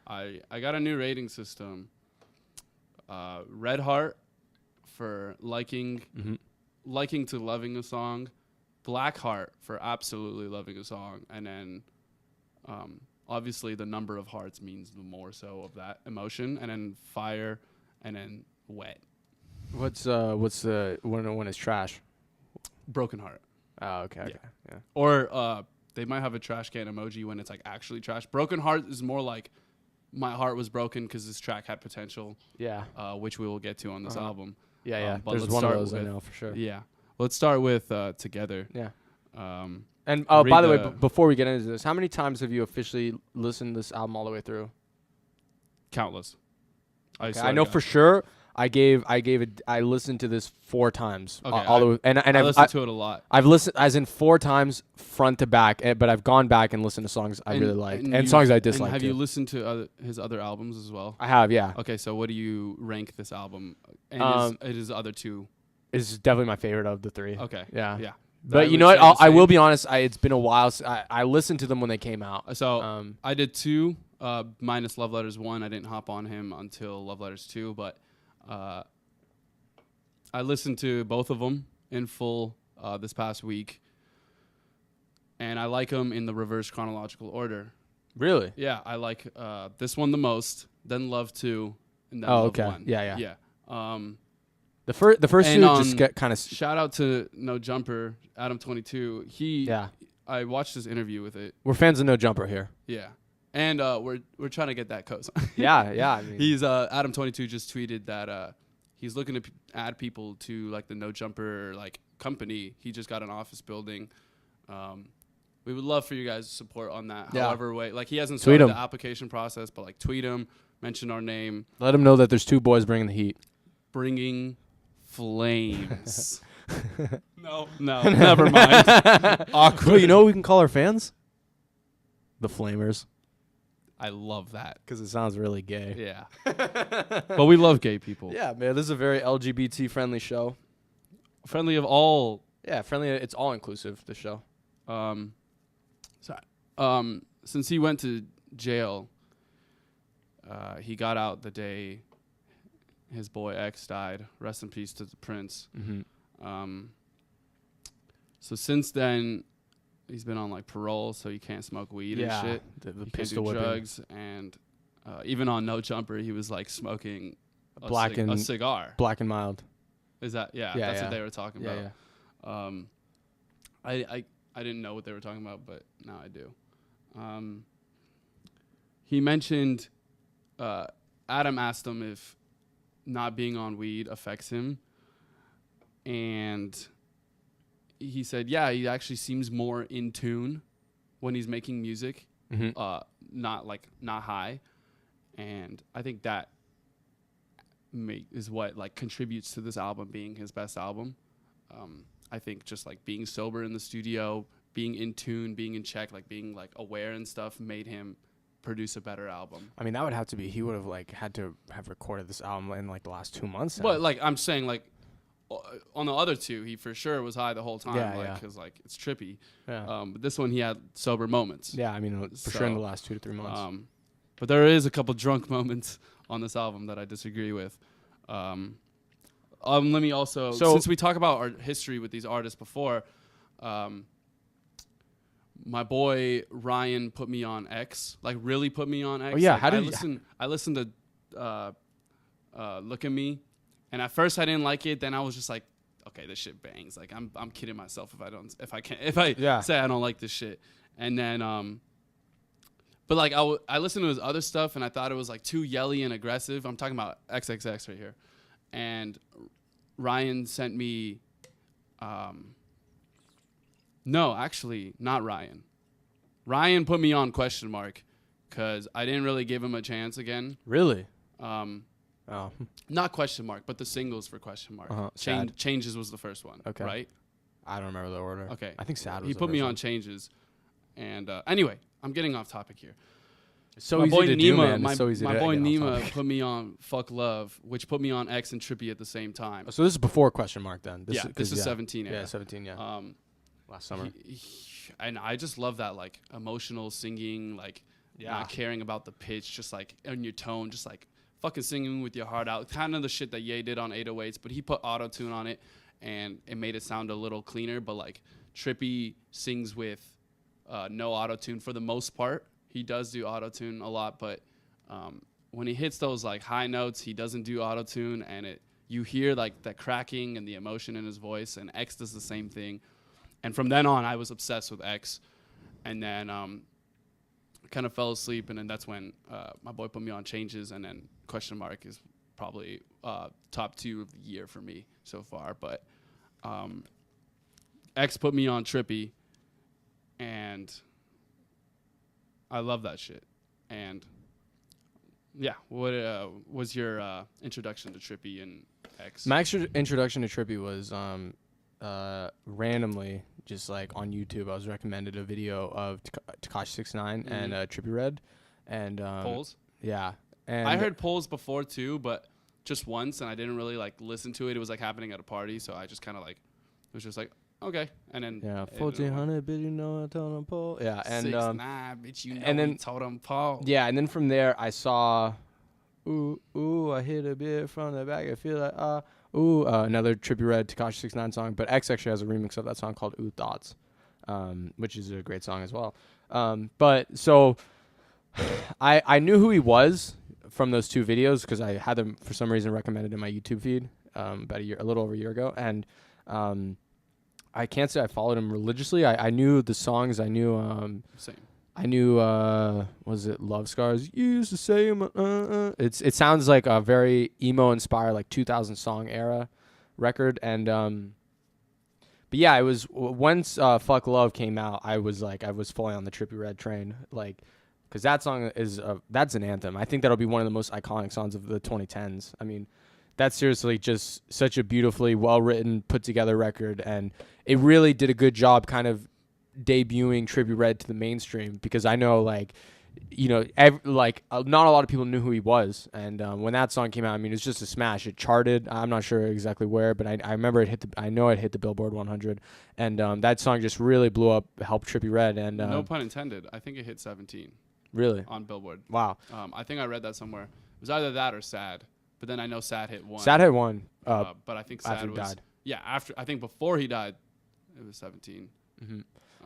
I got a new rating system. Red heart for liking to loving a song. Black heart for absolutely loving a song, and then obviously the number of hearts means the more so of that emotion, and then fire, and then wet. What's the when it's trash? Broken heart. Oh, okay. Yeah. Or they might have a trash can emoji when it's like actually trash. Broken heart is more like my heart was broken because this track had potential. Yeah. Which we will get to on this album. Yeah. But There's let's one of start those I with- know for sure. Yeah. Let's start with Together. Yeah. Um, And read by the way, the- before we get into this, how many times have you officially listened to this album all the way through? countless. Okay, I know for sure. I listened to this 4 times. Okay, all the way, and I listened to it a lot. I've listened as in 4 times front to back, but I've gone back and listened to songs I really liked and songs I disliked. Have too. you listened to his other albums as well? I have, yeah. Okay, so what do you rank this album? And his other 2? It's definitely my favorite of the 3. Okay. Yeah. Yeah. But you know what? I will be honest. It's been a while. I listened to them when they came out. So I did 2, minus Love Letters 1. I didn't hop on him until Love Letters 2, but I listened to both of them in full this past week, and I like them in the reverse chronological order. Really? Yeah, I like this one the most, then Love 2, and then Oh, Love okay. 1. Yeah. Yeah. The first And 2 on- just get kind of. Shout out to No Jumper, Adam22. Yeah. I watched his interview with it. We're fans of No Jumper here. Yeah. And we're trying to get that cosign. Yeah. I mean, He's Adam22 just tweeted that he's looking to add people to like the No Jumper like company. He just got an office building. We would love for you guys to support on that. Yeah. However way, like he hasn't Tweet started him. the application process, but like tweet him, mention our name, let them know that there's 2 boys bringing the heat. bringing flames. No, never mind. Awkward. Well, you know what we can call our fans? The Flamers. I love that. Because it sounds really gay. Yeah. But we love gay people. Yeah, man. This is a very LGBT friendly show. Friendly of all. Yeah, friendly. It's all inclusive, the show. Since he went to jail, he got out the day his boy X died. Rest in peace to the Prince. Mm-hmm. So since then, he's been on like parole, so he can't smoke weed and shit. The He can't pistol do whipping. drugs, and even on No Jumper, he was like smoking Black a cigar. Black and mild. Is that that's Yeah. what they were talking Yeah, about. I didn't know what they were talking about, but now I do. He mentioned Adam asked him if not being on weed affects him, and he said, yeah, he actually seems more in tune when he's making music, not high, and I think that is what like contributes to this album being his best album. I think just like being sober in the studio, being in tune, being in check, like being like aware and stuff made him produce a better album. I mean, that would have to be. He would have like had to have recorded this album in like the last 2 months. But like I'm saying, like on the other 2, he for sure was high the whole time. Yeah, like because like it's trippy. Yeah. But this one he had sober moments. Yeah, I mean, for sure in the last 2 to 3 months. But there is a couple drunk moments on this album that I disagree with. Let me also, since we talk about our history with these artists before, my boy Ryan put me on X, like really put me on X. Oh, yeah, Like, how did I listened to Look at Me, and at first I didn't like it. Then I was just like, okay, this shit bangs. Like I'm kidding myself if I say I don't like this shit. And then but like I listened to his other stuff and I thought it was like too yelly and aggressive. I'm talking about XXX right here. And Ryan sent me no, actually not Ryan. Ryan put me on question mark because I didn't really give him a chance again. Really? Not question mark, but the singles for question mark. Changes was the first one. Okay. Right? I don't remember the order. Okay. I think Sad was He the put me first on one. Changes. And anyway, I'm getting off topic here. So my easy boy to Nima, do, man. my, It's so easy my to boy get off Nima topic. put me on Fuck Love, which put me on X and Trippie at the same time. So this is before question mark then. This is 17 era. Yeah, 17. Yeah. Last summer. And I just love that like emotional singing, like not caring about the pitch, just like in your tone, just like fucking singing with your heart out. Kind of the shit that Ye did on 808s, but he put auto tune on it and it made it sound a little cleaner. But like Trippie sings with no auto tune for the most part. He does do auto tune a lot, but when he hits those like high notes, he doesn't do auto tune, and you hear like that cracking and the emotion in his voice. And X does the same thing. And from then on, I was obsessed with X. And then kind of fell asleep. And then that's when my boy put me on Changes. And then question mark is probably top 2 of the year for me so far. But X put me on Trippie. And I love that shit. And yeah, what was your introduction to Trippie and X? My introduction to Trippie was randomly, just like on YouTube, I was recommended a video of Tekashi 69 and Trippie Redd, and Polls. Yeah, and I heard Polls before too, but just once, and I didn't really like listen to it. It was like happening at a party, so I just kind of like it was just like okay, and then 1400, bitch, you know I told him Paul. Yeah, and 6'9", bitch, you know and then we told him Paul. Yeah, and then from there I saw, ooh, I hit a bit from the back. I feel like another Trippie Redd Tekashi 69 song, but X actually has a remix of that song called Ooh Thoughts, which is a great song as well. But so I knew who he was from those 2 videos because I had them for some reason recommended in my YouTube feed about a little over a year ago, and I can't say I followed him religiously. I knew the songs. I knew Same. I knew was it Love Scars? You used to say it sounds like a very emo inspired like 2000 song era record, and but yeah, it was once Fuck Love came out, I was fully on the Trippie Redd train, like, because that song is that's an anthem. I think that'll be one of the most iconic songs of the 2010s. I mean, that's seriously just such a beautifully well written, put together record, and it really did a good job kind of debuting Trippie Redd to the mainstream, because I know not a lot of people knew who he was, and when that song came out, I mean, it's just a smash. It charted. I'm not sure exactly where, but I remember it hit the Billboard 100, and that song just really blew up, helped Trippie Redd, and No pun intended. I think it hit 17 really on Billboard. Wow. I think I read that somewhere. It was either that or Sad, but then I know Sad hit 1. Sad hit 1. But I think Sad after he was died. Yeah, I think before he died, it was 17.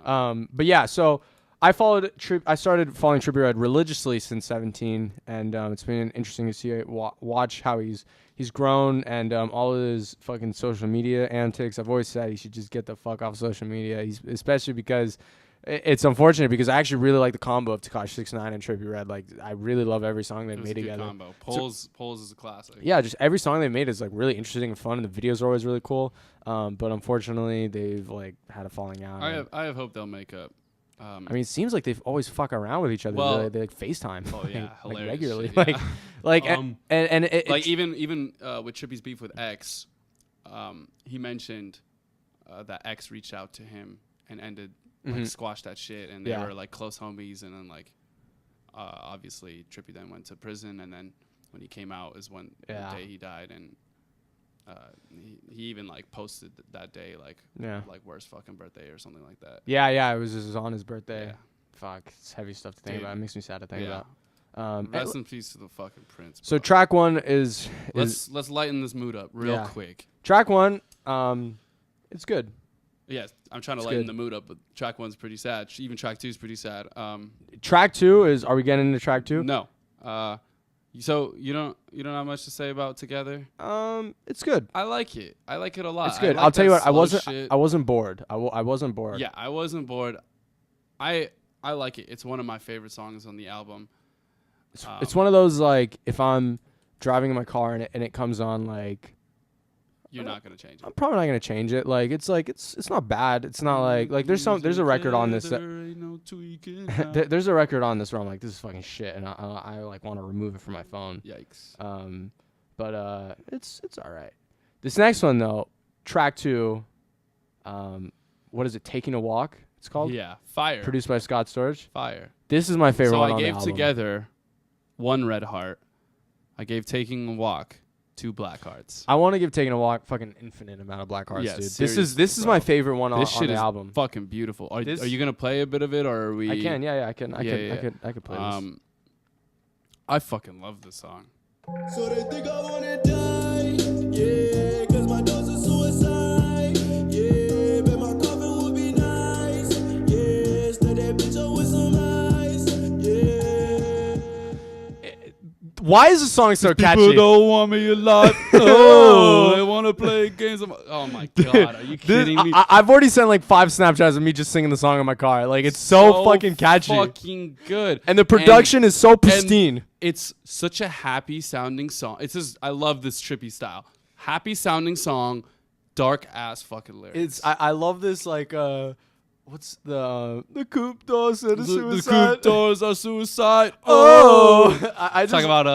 But yeah, so I started following Trippie Redd religiously since 17, and it's been interesting to see watch how he's grown, and all of his fucking social media antics. I've always said he should just get the fuck off social media. Especially because it's unfortunate, because I actually really like the combo of Tekashi 69 and Trippie Redd. Like, I really love every song they've made together. Combo. Polls is a classic. Yeah, just every song they made is like really interesting and fun, and the videos are always really cool. But unfortunately, they've like had a falling out. I have hope they'll make up. I mean, it seems like they've always fuck around with each other. Well, they like FaceTime. Oh yeah, like hilarious regularly. shit, yeah. Like Even with Trippie's beef with X, he mentioned that X reached out to him and ended squashed that shit, and they were like close homies, and then like obviously Trippie then went to prison, and then when he came out is when the day he died, and he even like posted that day like worst fucking birthday or something like that. Yeah, it was on his birthday. Yeah. Fuck, it's heavy stuff to think about. It makes me sad to think about. Rest in peace to the fucking Prince. So track 1 is let's lighten this mood up real quick. Track 1, it's good. Yes, I'm trying to lighten the mood up, but track 1's pretty sad. Even track 2 is pretty sad. Track 2 is. Are we getting into track 2? No. So you don't have much to say about Together? It's good. I like it. I like it a lot. It's good. Like I'll tell you what. I shit. wasn't bored. I wasn't bored. Yeah, I wasn't bored. I like it. It's one of my favorite songs on the album. It's one of those, like, if I'm driving in my car and it comes on, like, you're not gonna change it. I'm probably not gonna change it. Like, it's not bad. It's not like there's a record on this. There's a record on this where I'm like, this is fucking shit, and I like want to remove it from my phone. Yikes. But it's all right. This next one though, track 2, what is it? Taking a Walk. It's called. Yeah, fire. Produced by Scott Storch. Fire. This is my favorite So one I on the gave album. Together 1 red heart. I gave Taking a Walk 2 black hearts. I want to give Taking a Walk fucking infinite amount of black hearts, Yeah, dude. serious, This is bro. my favorite one on This shit the is album. fucking beautiful. Are This- you gonna play a bit of it, or are we? I can, yeah, I can, I Yeah, could play this. I fucking love this song. So they think I wanna die, yeah, cause my dose is suicide, yeah, bet my coffin would be nice, yeah, stay that bitch up with some ice, yeah. Why is the song so catchy? People don't want me a lot. Oh, they want to play games. Oh my god, are you kidding me? I've already sent like 5 Snapchats of me just singing the song in my car. Like it's so fucking catchy. Fucking good. And the production is so pristine. It's such a happy sounding song. It's just, I love this trippy style. Happy sounding song, dark ass fucking lyrics. It's I love this like what's the coupe doors are the the suicide. coupe doors are suicide. Oh, I just talk about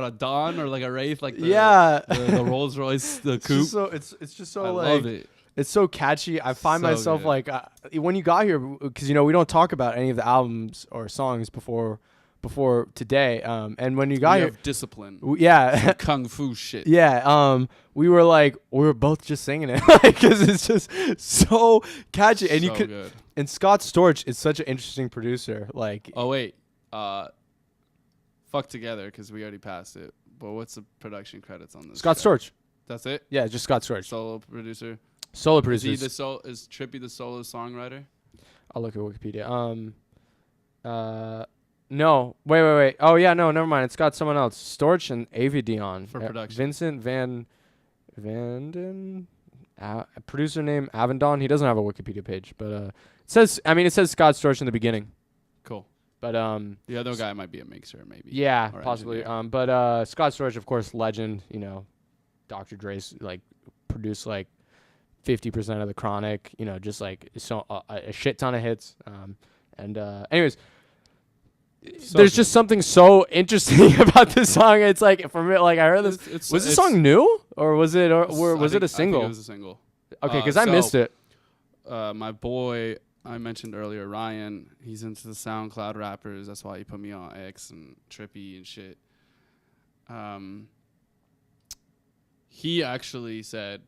a dawn or like a wraith, like the, yeah. the Rolls Royce, the It's coupe. just so it's just so I like love it. it's so catchy. I find So myself good. like when you got here, because we don't talk about any of the albums or songs before today. And when you got We here, have discipline. yeah, Kung fu shit. yeah. We were both just singing it because it's just so catchy. And you So could, good. and Scott Storch is such an interesting producer. Like, Oh wait, fuck together because we already passed it. But what's the production credits on this? Scott track? Storch. That's it. Yeah, just Scott Storch. Solo producer. Solo Is producer. he is Trippie the solo songwriter? I'll look at Wikipedia. No. Wait. Oh yeah, no, never mind. It's got someone else. Storch and Avidion. For production. Vincent Vanden. Producer name Avendon. He doesn't have a Wikipedia page, but it says Scott Storch in the beginning. Cool. But The other guy might be a mixer, maybe. yeah, Or possibly. engineer. But Scott Storch, of course, legend. Dr. Dre's like produced like 50% of the Chronic. Just like so a shit ton of hits. Anyways. So There's good. just something so interesting about this song. It's like for me, like I heard this. Was this song new or was it was it a I single? think it was a single. Okay, because I missed it. My boy, I mentioned earlier, Ryan, he's into the SoundCloud rappers. That's why he put me on X and Trippie and shit. He actually said,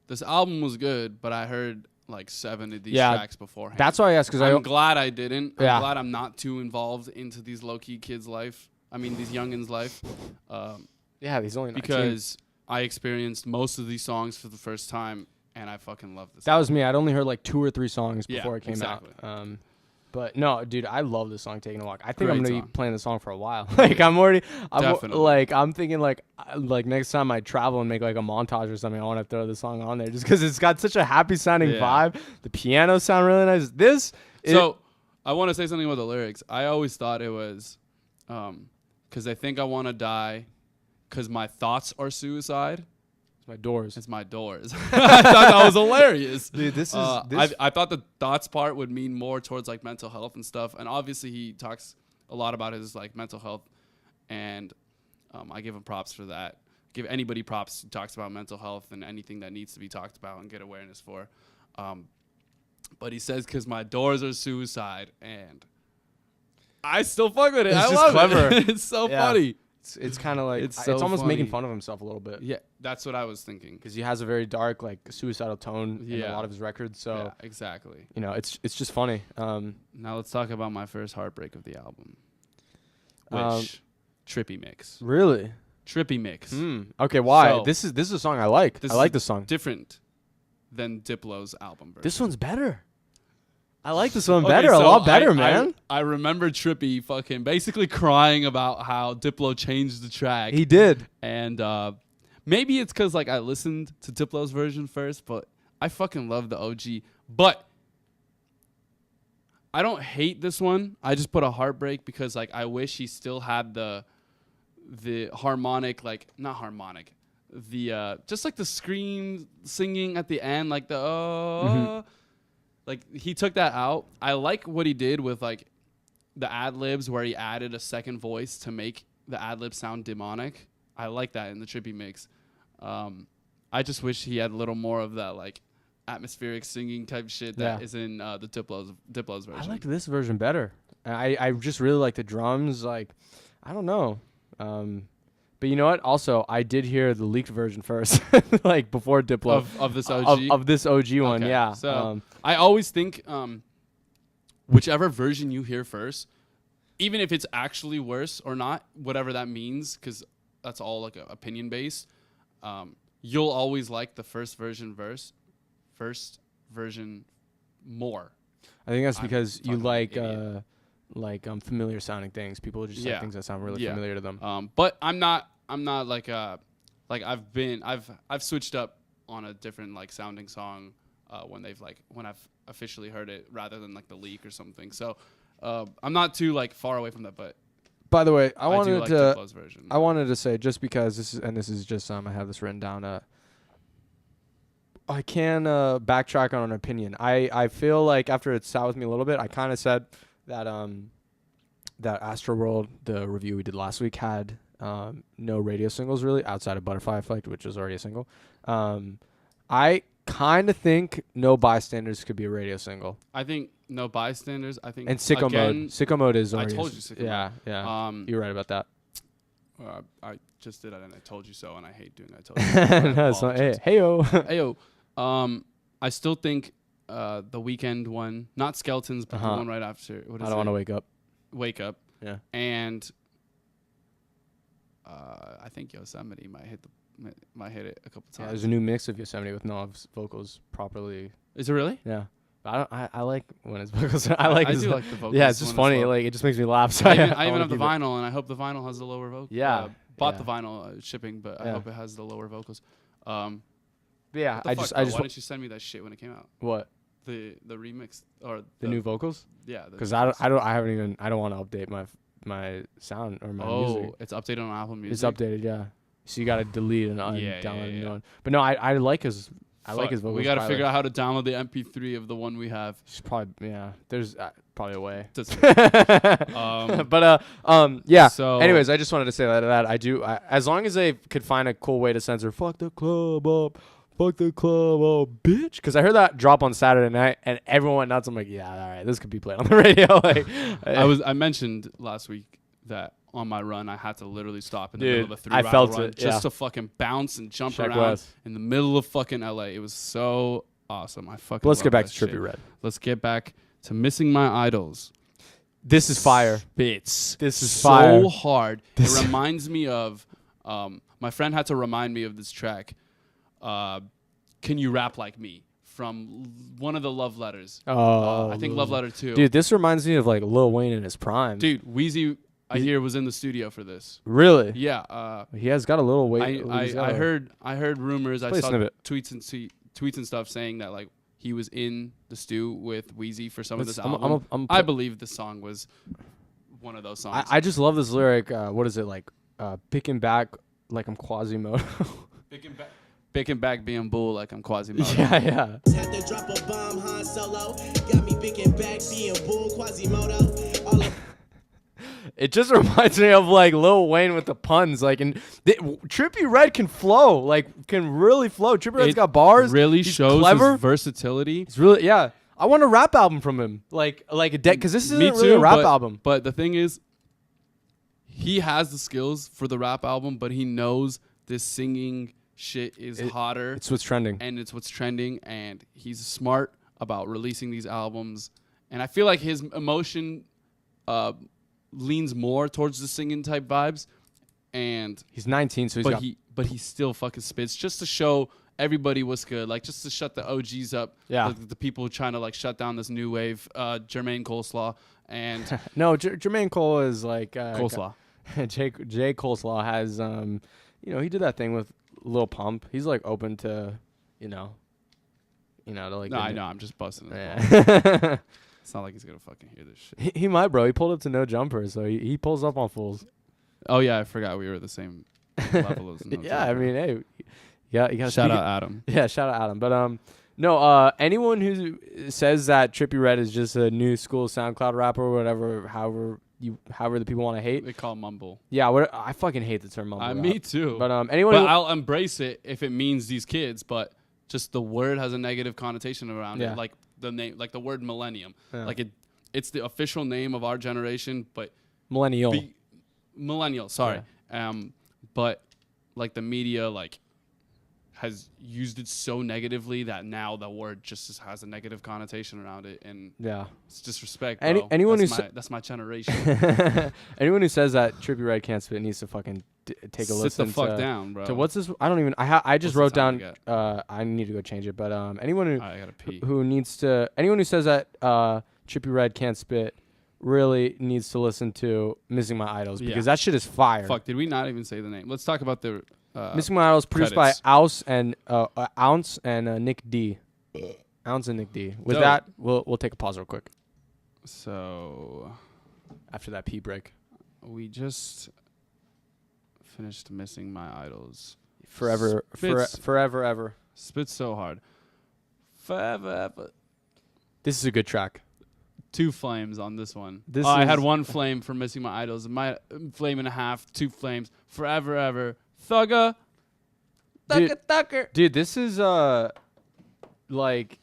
this album was good, but I heard like 7 of these tracks beforehand. That's why I asked because I'm glad I didn't. I'm Yeah. glad I'm not too involved into these low-key kids' life. I mean, these youngins' life. he's only 19. Because I experienced most of these songs for the first time, and I fucking love this. That was me. I'd only heard like 2 or 3 songs Yeah, before it came exactly. out. But no, dude, I love this song, Taking a Walk. I think I'm Great gonna song. be playing the song for a while. Like I'm Definitely. I'm thinking like next time I travel and make like a montage or something, I want to throw the song on there just because it's got such a happy sounding Yeah. vibe. The piano sound really nice. So I want to say something about the lyrics. I always thought it was, because I think I want to die, because my thoughts are suicide. my doors. It's my doors. I thought that was hilarious. Dude, this is I thought the thoughts part would mean more towards like mental health and stuff, and obviously he talks a lot about his like mental health, and I give him props for that. Give anybody props who talks about mental health and anything that needs to be talked about and get awareness for. But he says, "Cause my doors are suicide," and I still fuck with it. It's I just love clever. it. It's so Yeah. funny. It's kind of like It's it's so almost making funny. fun of himself a little bit. Yeah, that's what I was thinking. Because he has a very dark, like suicidal tone in a Yeah. lot of his records. So Yeah, exactly. it's just funny. Now let's talk about my first heartbreak of the album, Um, which Trippie Mix. Really? Trippie Mix. Okay, why? So- This is a song I like. This I like is this song. Different than Diplo's album version. This one's better. I like this one Okay, better. A so lot better, I man. I remember Trippie fucking basically crying about how Diplo changed the track. He did. And maybe it's because like I listened to Diplo's version first, but I fucking love the OG. But I don't hate this one. I just put a heartbreak because like I wish he still had the harmonic, like not harmonic, the just like the scream singing at the end, like the like he took that out. I like what he did with like the ad libs where he added a second voice to make the ad lib sound demonic. I like that in the Trippie mix. I just wish he had a little more of that like atmospheric singing type shit that is in the Diplo's version. I like this version better. I just really like the drums. Like, I don't know. But you know what? Also, I did hear the leaked version first, like before Diplo of this OG of this OG one. Okay. Yeah. So I always think whichever version you hear first, even if it's actually worse or not, whatever that means, because that's all like opinion based. You'll always like the first version more. I think that's because you like familiar sounding things. People just like things that sound really familiar to them. But I'm not like I've switched up on a different like sounding song when I've officially heard it rather than like the leak or something. So I'm not too like far away from that. But by the way, I do like Diplo's version. I wanted to say, just because this is just I have this written down. I can backtrack on an opinion. I feel like after it sat with me a little bit, I kind of said that that Astroworld, the review we did last week, had no radio singles really outside of Butterfly Effect, which was already a single. I kind of think No Bystanders could be a radio single. I think No Bystanders. I think and Sicko Mode. Sicko Mode is already. I told you Sicko Mode. Yeah. You're right about that. I just did it and I told you so, and I hate doing that. I told you so. No, it's not. Hey-o. Heyo. I still think the Weekend one, not Skeletons, but the one right after. What is I don't want to wake up. Wake Up. Yeah. And I think Yosemite might hit it a couple times. Yeah, there's a new mix of Yosemite with Nov's vocals properly. Is it really? Yeah. I like when his vocals. I do like the vocals. Yeah, it's just funny. Like, it just makes me laugh. So I even have the vinyl, and I hope the vinyl has the lower vocals. Yeah. Bought the vinyl shipping, but I hope it has the lower vocals. Yeah, I just. Why didn't you send me that shit when it came out? What? The remix or the new vocals? Yeah. Because I don't want to update my sound or my music. It's updated on Apple Music. It's updated, yeah. So you got to delete and download a new one. But no, I like his. I like his vocals. We got to figure out how to download the MP3 of the one we have. It's probably there's probably a way. Yeah. So anyways, I just wanted to say that I do. As long as they could find a cool way to censor "fuck the club up, bitch," because I heard that drop on Saturday night and everyone went nuts. I'm like, yeah, all right, this could be played on the radio. Like, I mentioned last week that on my run, I had to literally stop in the middle of a 3 felt run it, just to fucking bounce and jump Check around West. in the middle of fucking LA. It was so awesome. I fucking. Let's get back to shit. Trippie Redd. Let's get back to Missing My Idols. This is fire. This is so fire. hard. It reminds me of. My friend had to remind me of this track. Can You Rap Like Me? From one of the Love Letters. I think Love Letter 2. Dude, this reminds me of like Lil Wayne in his prime. Dude, Wheezy, I hear, was in the studio for this. Really? Yeah. He has got a little weight. I heard rumors. I saw snippet. tweets and stuff saying that like he was in the stew with Wheezy for some of this album. I I believe the song was one of those songs. I just love this lyric. What is it like? Picking back like I'm Quasimodo. Picking back being bull like I'm Quasimodo. Yeah. Had to drop a bomb, Han Solo. Got me picking back, being bull, Quasimodo. All of It just reminds me of like Lil Wayne with the puns. Like, and Trippie Redd can flow. Like, can really flow. Trippie Redd's got bars. Really He's shows clever. his versatility. It's really I want a rap album from him. Like a deck, because this isn't really a rap album. But the thing is, he has the skills for the rap album, but he knows this singing shit is hotter. It's what's trending. And it's what's trending, and he's smart about releasing these albums. And I feel like his emotion leans more towards the singing type vibes. And he's 19, so but he still fucking spits just to show everybody what's good, like just to shut the OGs up. Yeah, the people trying to like shut down this new wave. Jermaine Coleslaw and no, Jermaine Cole is like Coleslaw. Jay Coleslaw has he did that thing with Lil Pump. He's like open to to like. No, I know. I'm just busting. Yeah. It's not like he's gonna fucking hear this shit. He might, bro. He pulled up to No Jumper, so he pulls up on fools. Oh yeah, I forgot we were the same level as No yeah, Jumper. I mean, hey, yeah, you gotta shout out Adam. Yeah, shout out Adam. But no, anyone who says that Trippie Redd is just a new school SoundCloud rapper or whatever, however the people want to hate, they call mumble. Yeah, I fucking hate the term mumble rap. Me too. But anyone, I'll embrace it if it means these kids. But just the word has a negative connotation around Yeah. it, like the name, like the word millennium. Yeah. Like it's the official name of our generation, but Millennial. millennial. Sorry, but like the media like has used it so negatively that now the word just has a negative connotation around it, and Yeah. it's disrespect. Anyone That's my generation. anyone who says that Trippie Redd can't spit needs to fucking take a listen. Sit the fuck down, bro. To what's this? I don't even. I just What's the wrote time down. we I need to go change it. But anyone I gotta pee. who needs to, anyone who says that Trippie Redd can't spit, really needs to listen to Missing My Idols because that shit is fire. Fuck, did we not even say the name? Let's talk about the Missing My Idols, produced credits. by Ounce and Nick D. Ounce and Nick D. With Dope. that, we'll take a pause real quick So after that pee break. we just finished Missing My Idols. Forever, Spits. forever, ever. Spit so hard. Forever, ever. This is a good track. 2 flames on this one. This I had is- 1 flame for Missing My Idols. My flame and a half, 2 flames. Forever, ever. Thugger. Dude, this is like,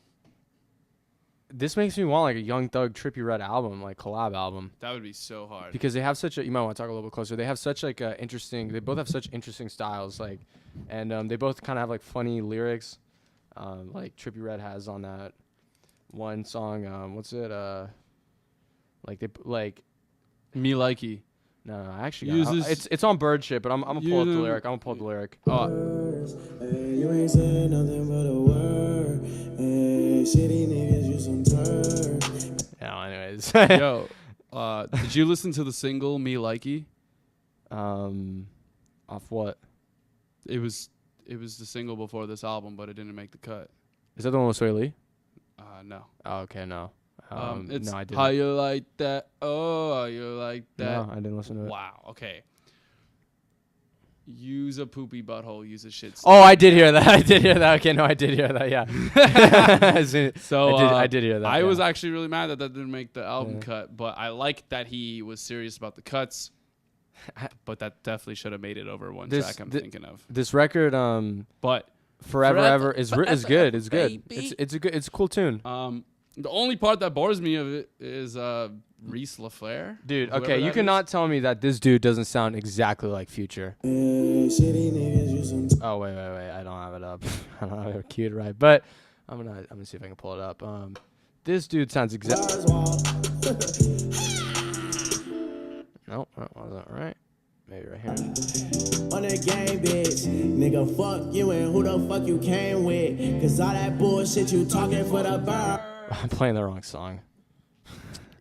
this makes me want like a Young Thug Trippie Redd album, like collab album, That would be so hard. because they have such a. You might want to talk a little bit closer. They have such like interesting. They both have such interesting styles, like, and they both kind of have like funny lyrics, like Trippie Redd has on that one song. What's it? Like they like. Me likey. No, I actually Uses- it's on Bird Shit, but I'm gonna pull up the You- lyric. I'm gonna pull up the lyric. Hey, you ain't saying nothing but a word. Hey, shitty niggas, you some turd. Yeah. Anyways. Yo, did you listen to the single Me Likey? Off what? It was the single before this album, but it didn't make the cut. Is that the one with Sway Lee? No. Oh, okay, no. It's no, I didn't. how you like that. Oh, how you like that. No, I didn't listen to it. Wow. Okay. Use a poopy butthole. Use a shit. Oh, I did hear that. I did hear that. Okay, no, I did hear that. Yeah. So I did hear that. I yeah. was actually really mad that didn't make the album Yeah. cut, but I like that he was serious about the cuts. But that definitely should have made it over one This- track I'm thi- thinking of. This record, But Forever Ever is good. It's good. baby. It's a cool tune. the only part that bores me of it is Reese LaFleur. Dude, whoever okay, you that cannot is. tell me that this dude doesn't sound exactly like Future. Hey, shitty niggas, you some Oh wait, I don't have it up. I don't have it queued right, but I'm gonna see if I can pull it up. This dude sounds exactly. stars wall. No, that wasn't right. Maybe right here. On the game, bitch. Nigga, fuck you and who the fuck you came with. Cause all that bullshit you talking for the bird. I'm playing the wrong song.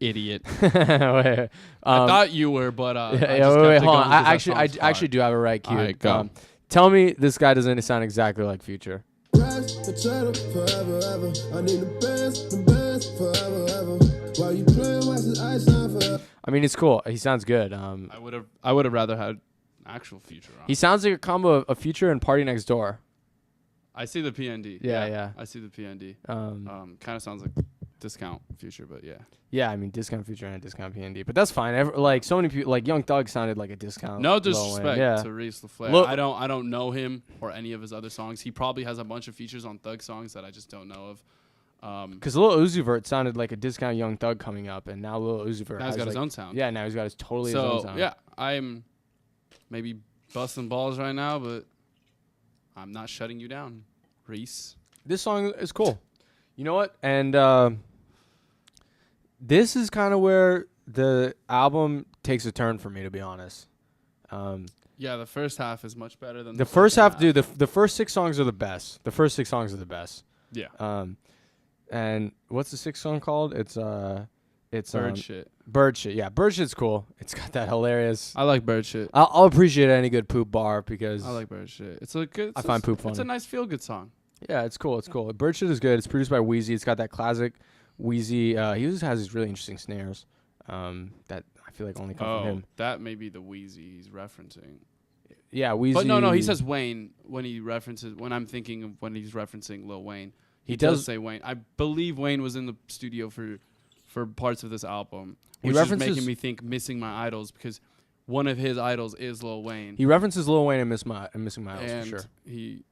Idiot. Wait, I thought you were, but I just wait, kept hold it on. going 'cause that I song's actually fire. do have it right queued. Alright, go. Tell me this guy doesn't sound exactly like Future. Rest the channel forever, ever. I need the best forever, ever. While you playing, watch this ice shine forever. I mean, it's cool. He sounds good. I would have rather had actual Future on. He sounds like a combo of Future and Party Next Door. I see the PND. Yeah. I see the PND. Um, Kind of sounds like Discount Future, but yeah. yeah, I mean, Discount Future and Discount PND, but that's fine. Like so many people, like Young Thug sounded like a Discount. No Lil Wayne. disrespect Yeah. to Reese LaFleur. Look- I don't know him or any of his other songs. He probably has a bunch of features on Thug songs that I just don't know of. Because Lil Uzi Vert sounded like a Discount Young Thug coming up, and now Lil Uzi Vert Now he's has got his like- own sound. Yeah, now he's got his his own So sound. yeah, I'm maybe busting balls right now, but I'm not shutting you down, Reese. This song is cool. You know what? And this is kind of where the album takes a turn for me, to be honest. Yeah, the first half is much better than The first second half, dude. The first 6 songs are the best. The first 6 songs are the best. Yeah. And what's the 6th song called? It's Bird shit. Bird Shit. Yeah, Bird Shit's cool. It's got that hilarious. I like bird shit. I'll appreciate any good poop bar because I like bird shit. It's a good. I find poop It's a funny. nice feel good song. yeah, it's cool. It's cool. Bird Shit is good. It's produced by Wheezy. It's got that classic Wheezy. He just has these really interesting snares that I feel like only come from Oh, him. that may be the Wheezy he's referencing. Yeah, Wheezy. But no, he says Wayne when he references. When I'm thinking of when he's referencing Lil Wayne, He he does does- say Wayne. I believe Wayne was in the studio for parts of this album, He which is references- making me think Missing My Idols because one of his idols is Lil Wayne. He references Lil Wayne and Missing My Idols and for sure. he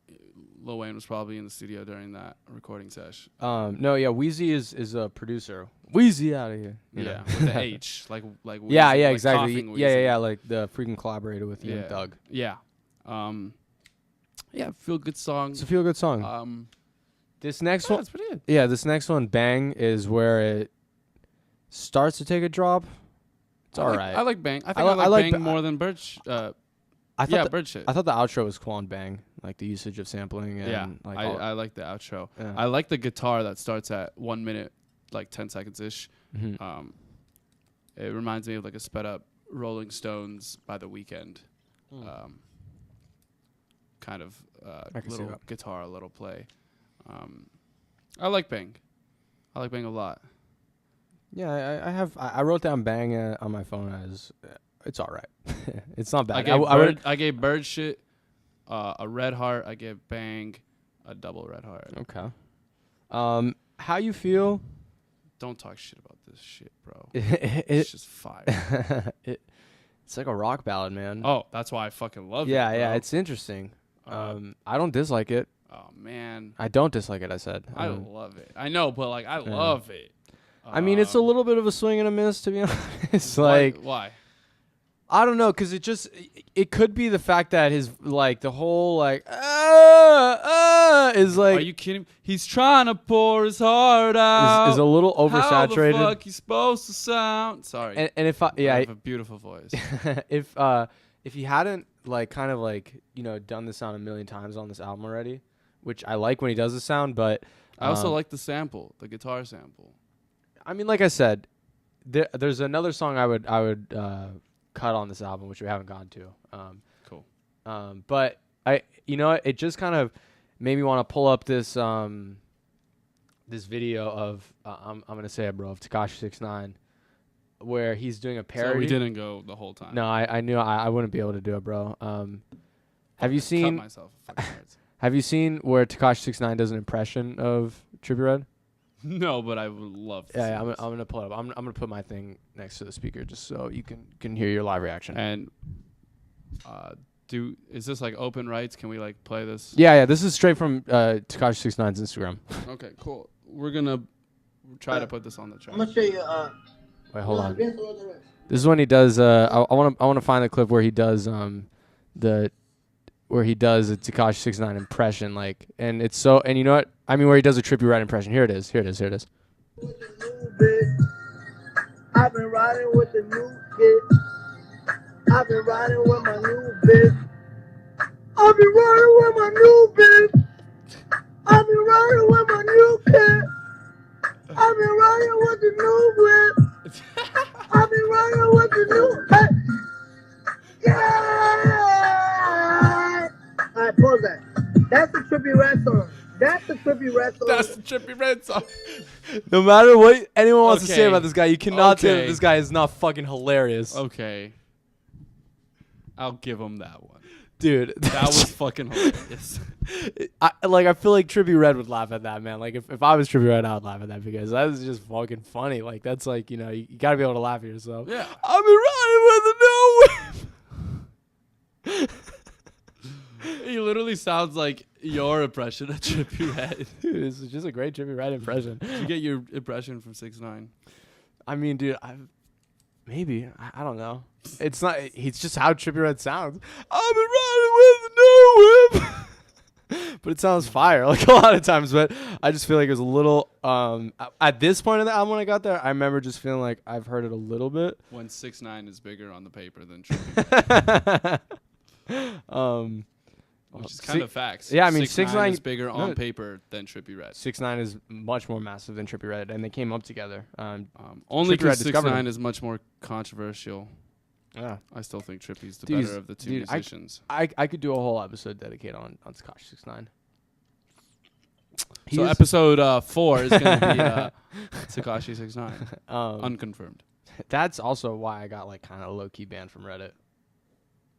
Lil Wayne was probably in the studio during that recording sesh. No, yeah, Wheezy is a producer. Wheezy out of here. you know. Yeah, with the H, like Wheezy, Yeah, like exactly. coughing Yeah, Wheezy. like the freaking collaborator with Young Thug. Yeah. Yeah, feel good song. It's a feel good song. This next one, That's pretty good. yeah, this next one, Bang, is where it starts to take a drop. It's all right. I like Bang. I think I I like like Bang more than Bird. I thought Bird shit. I thought the outro was cool on Bang, like the usage of sampling. And Yeah, like I like the outro. Yeah. I like the guitar that starts at 1 minute, like 10 seconds ish. Mhm. It reminds me of like a sped up Rolling Stones by The Weeknd. Kind of I can see little that. guitar, little play. I like Bang. I like Bang a lot. Yeah, I wrote down Bang on my phone as it's all right. It's not bad. I gave Bird shit a red heart. I gave Bang a double red heart. Okay. How you feel? Don't talk shit about this shit, bro. It's It's just fire. it's like a rock ballad, man. Oh, that's why I fucking love it. yeah, bro. it's interesting. I don't dislike it. Oh man, I don't dislike it. I said. I love it. I know, but like I love it. I mean, it's a little bit of a swing and a miss, to be honest. Like, why? I don't know, because it could be the fact that his, like, the whole, like, is like. Are you kidding? He's trying to pour his heart out. Is a little oversaturated. How the fuck you supposed to sound? Sorry. And if I have a beautiful voice. if he hadn't, like, kind of, like, you know, done the sound a million times on this album already, which I like when he does the sound, but. I also like the sample, the guitar sample. I mean, like I said, there's another song I would cut on this album, which we haven't gotten to. Cool. But you know what? It just kind of made me want to pull up this this video of I'm gonna say it, bro, of Tekashi 6ix9ine, where he's doing a parody. So we didn't go the whole time. No, I knew I wouldn't be able to do it, bro. Have you Cut seen? myself. Fucking hurts. Have you seen where Tekashi 6ix9ine does an impression of Trippie Redd? No, but I would love to. Yeah, see this. I'm gonna pull it up. I'm gonna put my thing next to the speaker just so you can hear your live reaction. And is this like open rights? Can we like play this? Yeah, this is straight from Tekashi 6ix9ine's Instagram. Okay, cool. We're gonna try to put this on the track. I'm gonna show you. Wait, hold on. This is when he does. I wanna find the clip where he does where he does a Tekashi 6ix9ine impression, like, and it's so, and you know what? I mean, where he does a Trippie Redd impression. Here it is. I've been riding with the new kid. I've been riding with my new bitch. I've been riding with my new bitch. I've been riding with my new kid. I've been riding with the new whip. I've been riding with the new. Yeah! Alright, pause that. That's the Trippie Redd song. That's the Trippie Redd song. That's the Trippie Redd song. No matter what anyone wants to say Okay. about this guy, you cannot say that Okay. this guy is not fucking hilarious. Okay. I'll give him that one. Dude, That was fucking hilarious. I feel like Trippie Redd would laugh at that, man. Like if I was Trippie Redd, I would laugh at that because that is just fucking funny. Like that's like, you know, you gotta be able to laugh at yourself. Yeah. I've been riding with a new whip. He literally sounds like your impression of Trippie Redd. Dude, this is just a great Trippie Redd impression. Did you get your impression from 6ix9ine? I mean, dude, maybe. I don't know. It's not. It's just how Trippie Redd sounds. I've been riding with a new whip. But it sounds fire, like a lot of times. But I just feel like it was a little. At this point of the album when I got there, I remember just feeling like I've heard it a little bit. When 6ix9ine is bigger on the paper than Trippie Redd. Which is kind of facts. Yeah, I mean, 6ix9ine 6ix9ine is bigger on paper than Trippie Redd. 6ix9ine is much more massive than Trippie Redd, and they came up together. Only Trippie Redd because discovered him. 6ix9ine is much more controversial. Yeah, I still think Trippie's the Dude, better of the two dude, musicians. I could do a whole episode dedicated on Tekashi 6ix9ine. So episode 4 is going to be Tekashi 6ix9ine. Unconfirmed. That's also why I got like kind of low key banned from Reddit,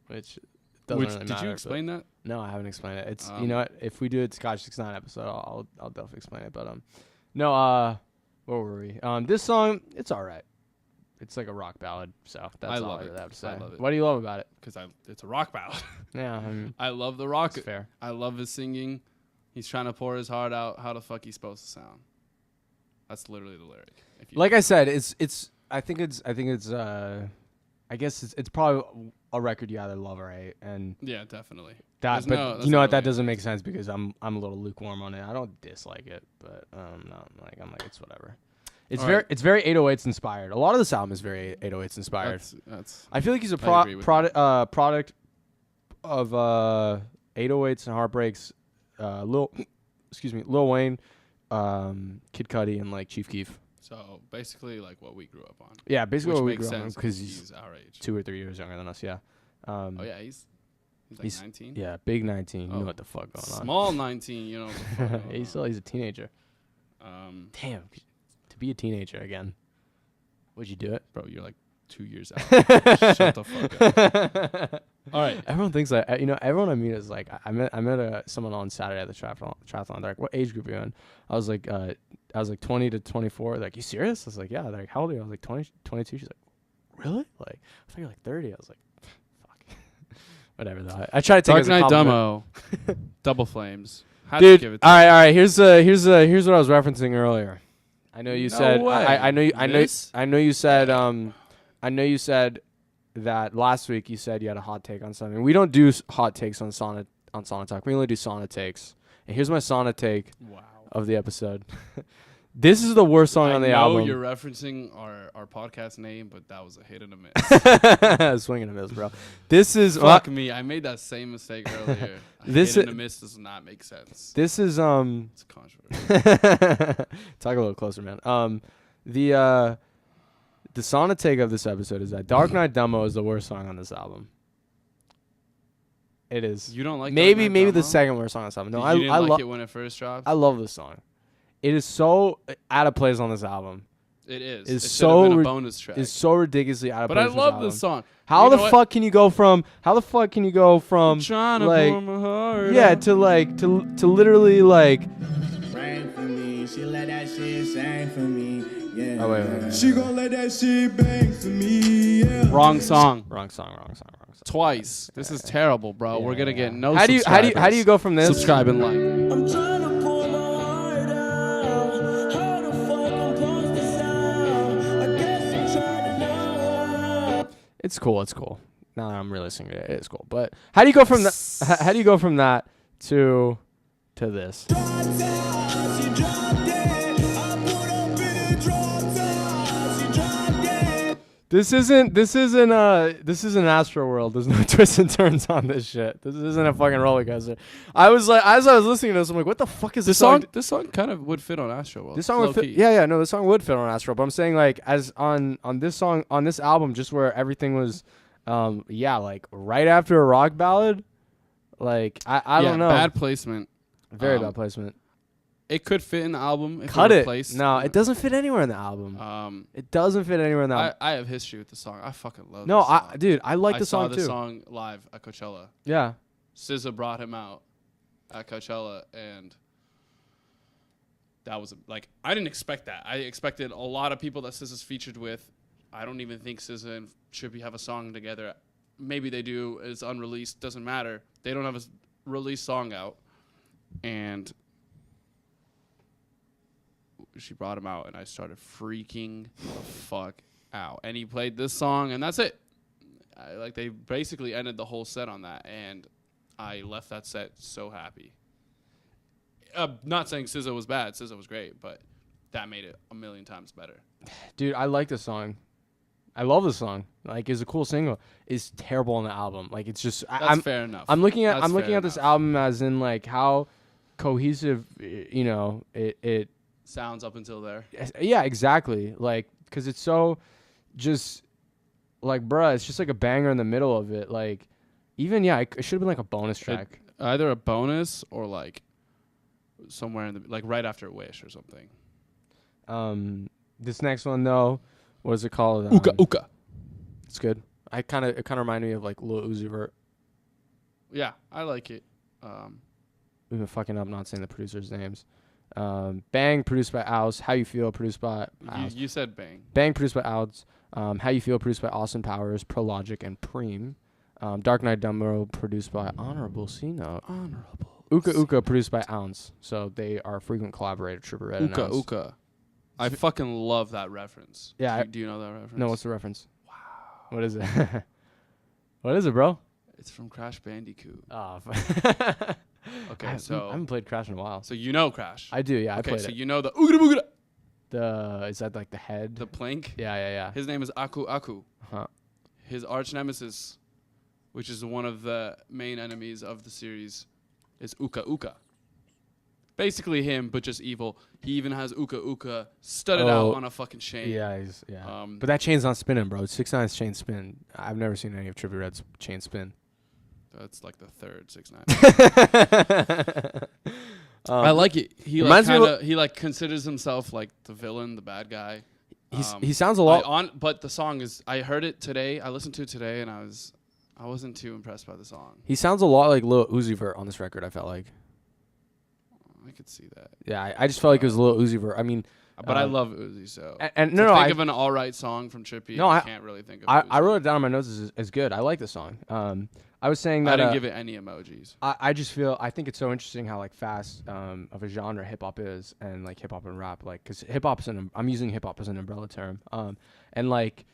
which doesn't really Did matter. you but- explain that? No, I haven't explained it. It's you know what? If we do a Tekashi 6ix9ine episode, I'll definitely explain it. But no, where were we? This song, it's all right. It's like a rock ballad, so that's all love I it. really have to say. I love it. What do you love about it? Because it's a rock ballad. Yeah, I mean, I love the rock. it's fair. I love his singing. He's trying to pour his heart out. How the fuck he's supposed to sound? That's literally the lyric. Like I said, I guess it's probably a record you either love or hate, and yeah, definitely. that. There's But no- you know what? that's That not doesn't make sense because I'm a little lukewarm on it. I don't dislike it, but no, I'm like it's whatever. It's All very right. it's very 808s inspired. A lot of this album is very 808s inspired. That's I feel like he's a I agree with product of 808s and Heartbreaks, Lil Wayne, Kid Cudi, and like Chief Keef. so basically like what we grew up on. Yeah, basically Which what we makes grew up sense because he's our age. 2 or 3 years younger than us. Yeah. Oh yeah, he's like he's- 19. Yeah, big 19. You Oh. know what the fuck going on. Small 19. You know. What the fuck going He's a teenager. on. Damn, to be a teenager again. Would you do it? Bro, you're like 2 years out. Shut the fuck up. All right. Everyone thinks that everyone I meet is like I met someone on Saturday at the triathlon. They're like, "What age group are you in?" I was like 20 to 24. They're like, "You serious?" I was like, "Yeah." They're like, "How old are you?" I was like 20, 22. She's like, "Really?" Like, I thought you're like 30. I was like, "Fuck." Whatever though. I try to take it Dark as a Knight compliment. Demo. Double Flames. Had to Dude, give it to all right. Here's what I was referencing earlier. I know you No said way. I know This? you said that last week you said you had a hot take on something. We don't do hot takes on Sauna Talk. We only do sauna takes. And here's my sauna take Wow. of the episode. This is the worst song on the I know album. you're referencing our podcast name, but that was a hit and a miss. Swing and a miss, bro. This is Fuck me. I made that same mistake earlier. This hit and i- a miss does not make sense. this is It's controversial. talk a little closer, man. The sauna take of this episode is that Dark Knight Demo is the worst song on this album. It is. You don't like maybe Dark Knight the Demo? second worst song on this album. No, You I didn't like love it when it first dropped? I love this song. It is so out of place on this album. It is. It's It so should have been ri- a bonus track. It's so ridiculously out of But place. I on love this this song. How You the know what? fuck can you go from I'm trying to like pour my heart yeah out. to literally like Rain for me, she let that shit sing for me. Yeah. oh wait. She gon' let that shit bang for me. Yeah. Wrong song. Wrong song. Twice. This is terrible, bro. We're gonna get no How do you go from this? Subscribe and like. I'm trying to pour my heart out. How the fuck I'm supposed to sound? I guess I'm trying to know. It's cool. Now that I'm really singing it, it's cool. But how do you go from that? How do you go from that to this? Drop top, she dropped it. I put up in it, drop top, she dropped it. This isn't Astro World. There's no twists and turns on this shit. This isn't a fucking roller coaster. I was like, as I was listening to this, I'm like, what the fuck is this song? This song kind of would fit on Astro World. This song would fit. Low-key. Yeah, no, this song would fit on Astro. But I'm saying like as on this song on this album, just where everything was, like right after a rock ballad. Like I don't know. Bad placement. Very bad placement. It could fit in the album. If Cut it. it. Replaced. No, it doesn't fit anywhere in the album. It doesn't fit anywhere in the album. I have history with the song. I fucking love No, this song. dude, I like I the saw song the too. song live at Coachella. Yeah. SZA brought him out at Coachella, and that was like I didn't expect that. I expected a lot of people that SZA's featured with. I don't even think SZA and Trippie have a song together. Maybe they do. It's unreleased. Doesn't matter. They don't have a released song out, and she brought him out, and I started freaking the fuck out. And he played this song, and that's it. They basically ended the whole set on that, and I left that set so happy. Not saying SZA was bad. SZA was great, but that made it a million times better. Dude, I like this song. I love this song. Like, it's a cool single. It's terrible on the album. Like, it's just That's fair enough. I'm looking at That's fair this enough. album as in like how cohesive, it Sounds up until there. yeah, exactly. Like, cause it's so just like, bruh, it's just like a banger in the middle of it. Like, even it should have been like a bonus track. Either a bonus or like somewhere in the like right after Wish or something. This next one though, what is it called? Uka. It's good. It kind of reminded me of like Lil Uzi Vert. Yeah, I like it. We've been fucking up not saying the producers' names. Bang, produced by Ouz. How You Feel, produced by Ouz. You said Bang. Bang, produced by Ouz. How You Feel, produced by Austin Powers, Prologic, and Preem. Dark Knight Demo, produced by Honorable C Note. Honorable Uka Uka produced by Ounce, so they are a frequent collaborator. Trippie Redd and Uka Ounce. Uka. I fucking love that reference. Yeah, Do you know that reference? No, what's the reference? Wow. What is it? What is it, bro? It's from Crash Bandicoot. Oh. Okay, I so haven't played Crash in a while. so you know Crash. I do, yeah. I Okay, played so it. you know the Oogada Boogada. Is that like the head? The plank. Yeah, yeah, yeah. His name is Aku Aku. Huh. His arch nemesis, which is one of the main enemies of the series, is Uka Uka. Basically him, but just evil. He even has Uka Uka studded out on a fucking chain. Yeah, but that chain's not spinning, bro. 6ix9ine's chain spin. I've never seen any of Trippie Redd's chain spin. That's like the third 6ix9ine. I like it. He like considers himself like the villain, the bad guy. He sounds a lot. But the song is. I heard it today. I listened to it today, and I wasn't too impressed by the song. He sounds a lot like Lil Uzi Vert on this record. I felt like. I could see that. Yeah, I just felt like it was Lil Uzi Vert. I mean, but I love Uzi, so and think of an all right song from Trippie. No, I can't really think of. I wrote it down on my notes as good. I like the song. I was saying that I didn't give it any emojis. I just feel I think it's so interesting how like fast of a genre hip hop is, and like hip hop and rap, like because hip hop's I'm using hip hop as an umbrella term, and like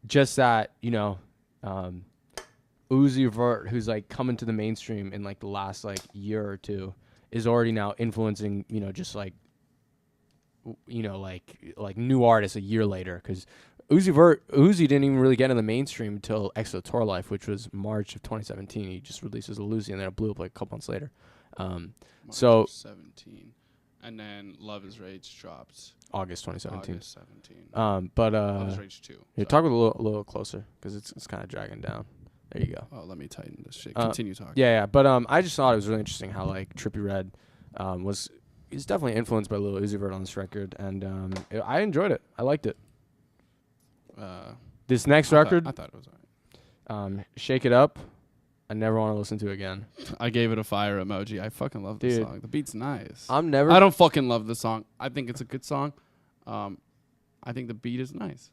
just that Uzi Vert, who's like coming to the mainstream in like the last like year or two, is already now influencing just like like new artists a year later, because Uzi didn't even really get in the mainstream until Exo Tour Life, which was March of 2017. He just released as a Lucy, and then it blew up like a couple months later. March So of 17, and then Love Is Rage dropped August 2017. August 17. Love Is Rage 2. Here, talk a little closer, because it's kind of dragging down. There you go. Oh, let me tighten this shit. Continue talking. Yeah. But I just thought it was really interesting how like Trippie Redd he's definitely influenced by Lil Uzi Vert on this record, and I enjoyed it. I liked it. This next record, I thought it was alright. Shake It Up, I never want to listen to again. I gave it a fire emoji. I fucking love this Dude, song. The beat's nice. I don't fucking love the song. I think it's a good song. I think the beat is nice.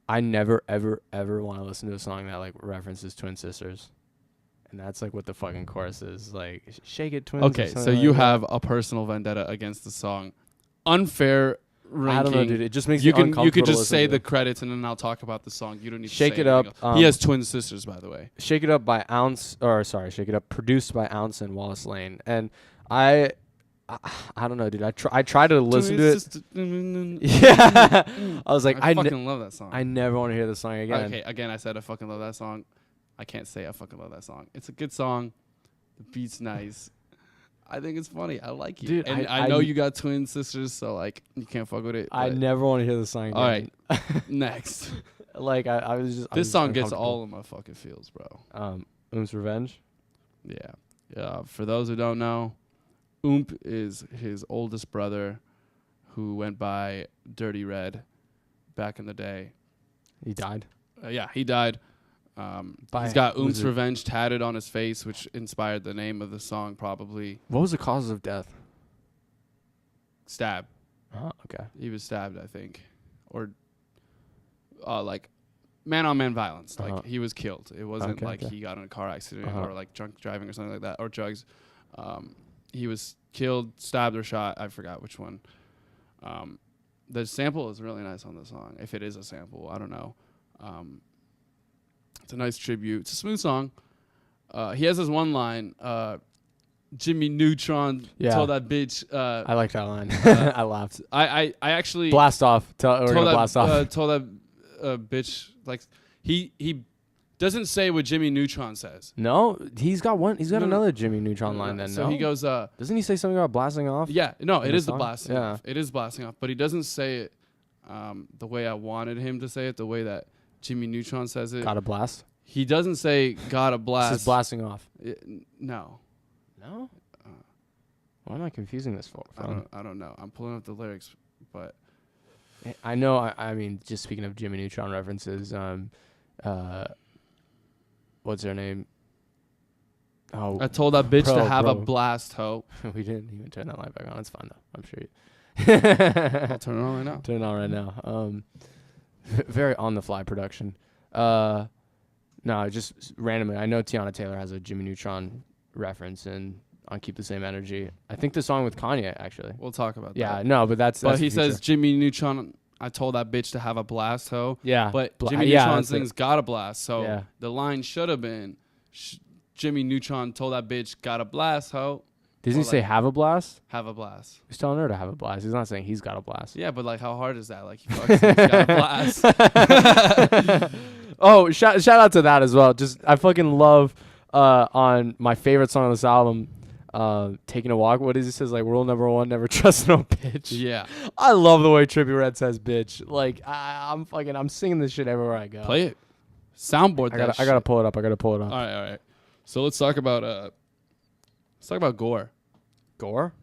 I never ever want to listen to a song that like references twin sisters, and that's like what the fucking chorus is, like shake it twins. Okay, so you have a personal vendetta against the song. Unfair ranking. I don't know, dude. It just makes you me can uncomfortable. you could to just listen say to. the credits and then I'll talk about the song. You don't need Shake to say It Up. anything else. He has twin sisters, by the way. Shake It Up by Shake It Up, produced by Ounce and Wallace Lane, and I don't know, dude. I tried to listen to it. Yeah, I was like, I fucking love that song. I never want to hear the song again. Okay, again, I said I fucking love that song. I can't say I fucking love that song. It's a good song. The beat's nice. I think it's funny. I like it. Dude, and I know you got twin sisters, so like you can't fuck with it. I never want to hear the song again. All right, next. Like I was just. This song gets all of my fucking feels, bro. Oom's Revenge. Yeah. For those who don't know, Oomp is his oldest brother, who went by Dirty Red back in the day. He died. Yeah, he died. He's got Oomp's Revenge tatted on his face, which inspired the name of the song, probably. What was the cause of death? Stab. Oh, okay. He was stabbed, I think. Or, like, man-on-man violence. Like, he was killed. It wasn't he got in a car accident or, like, drunk driving or something like that, or drugs. He was killed, stabbed, or shot. I forgot which one. The sample is really nice on the song. If it is a sample, I don't know. It's a nice tribute. It's a smooth song. He has this one line. Jimmy Neutron told that bitch. I like that line. I laughed. I actually blast off. Blast off. Told that bitch, like, he doesn't say what Jimmy Neutron says. No, he's got one. He's got another Jimmy Neutron line. Then so he goes. Doesn't he say something about blasting off? Yeah, no, it is the song? blasting off. It is blasting off, but he doesn't say it the way I wanted him to say it. The way that Jimmy Neutron says it. Got a blast. He doesn't say "got a blast." This is blasting off. No. No. Why am I confusing this for? I don't know. I'm pulling up the lyrics, but I know. I mean, just speaking of Jimmy Neutron references, what's her name? Oh, I told that bitch to have a blast, ho. We didn't even turn that light back on. It's fine though. I'm sure. I'll turn it on right now. Turn it on right now. Very on the fly production. No, just randomly. I know Tiana Taylor has a Jimmy Neutron reference, and on Keep the Same Energy. I think the song with Kanye actually. We'll talk about Yeah, that. no, but that's But he the future. says Jimmy Neutron. I told that bitch to have a blast, ho. Yeah, But Bla- Jimmy yeah, Neutron that's it. sings got a blast. So Yeah. the line should have been Jimmy Neutron told that bitch got a blast, ho. Doesn't he Or say like- have a blast? Have a blast. He's telling her to have a blast. He's not saying he's got a blast. Yeah, but like how hard is that? Like he fucks and he's got a blast. Oh, shout out to that as well. Just I fucking love on my favorite song on this album, Taking a Walk. What is it? Says like rule number 1, never trust no bitch. Yeah. I love the way Trippie Redd says bitch. Like I'm singing this shit everywhere I go. Play it. Soundboard that I gotta shit. pull it up. I gotta pull it up. All right. So let's talk about Gore. Gore?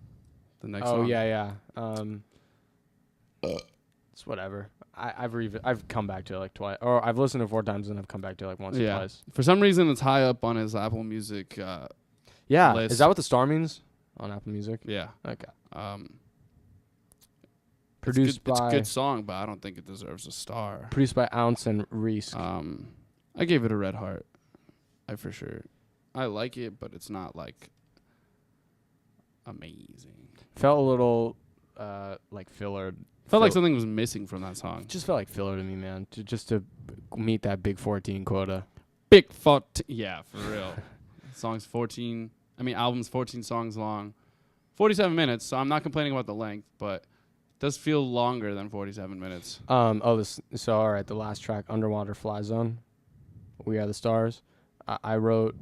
The next Oh song. yeah. It's whatever. I've come back to it like twice, or I've listened to it 4 times and I've come back to it like once or Yeah. twice. For some reason, it's high up on his Apple Music. Yeah. List. Is that what the star means on Apple Music? Yeah. Okay. It's Produced good, it's by a good song, but I don't think it deserves a star. produced by Ounce and Reese. I gave it a red heart. For sure. I like it, but it's not like amazing. Felt a little like filler. Felt like something was missing from that song. Just felt like filler to me, man. Just to meet that big 14 quota. Big fuck. Yeah, for real. Album's 14 songs long. 47 minutes, so I'm not complaining about the length, but it does feel longer than 47 minutes. All right, the last track, Underwater Fly Zone, We Are the Stars. I wrote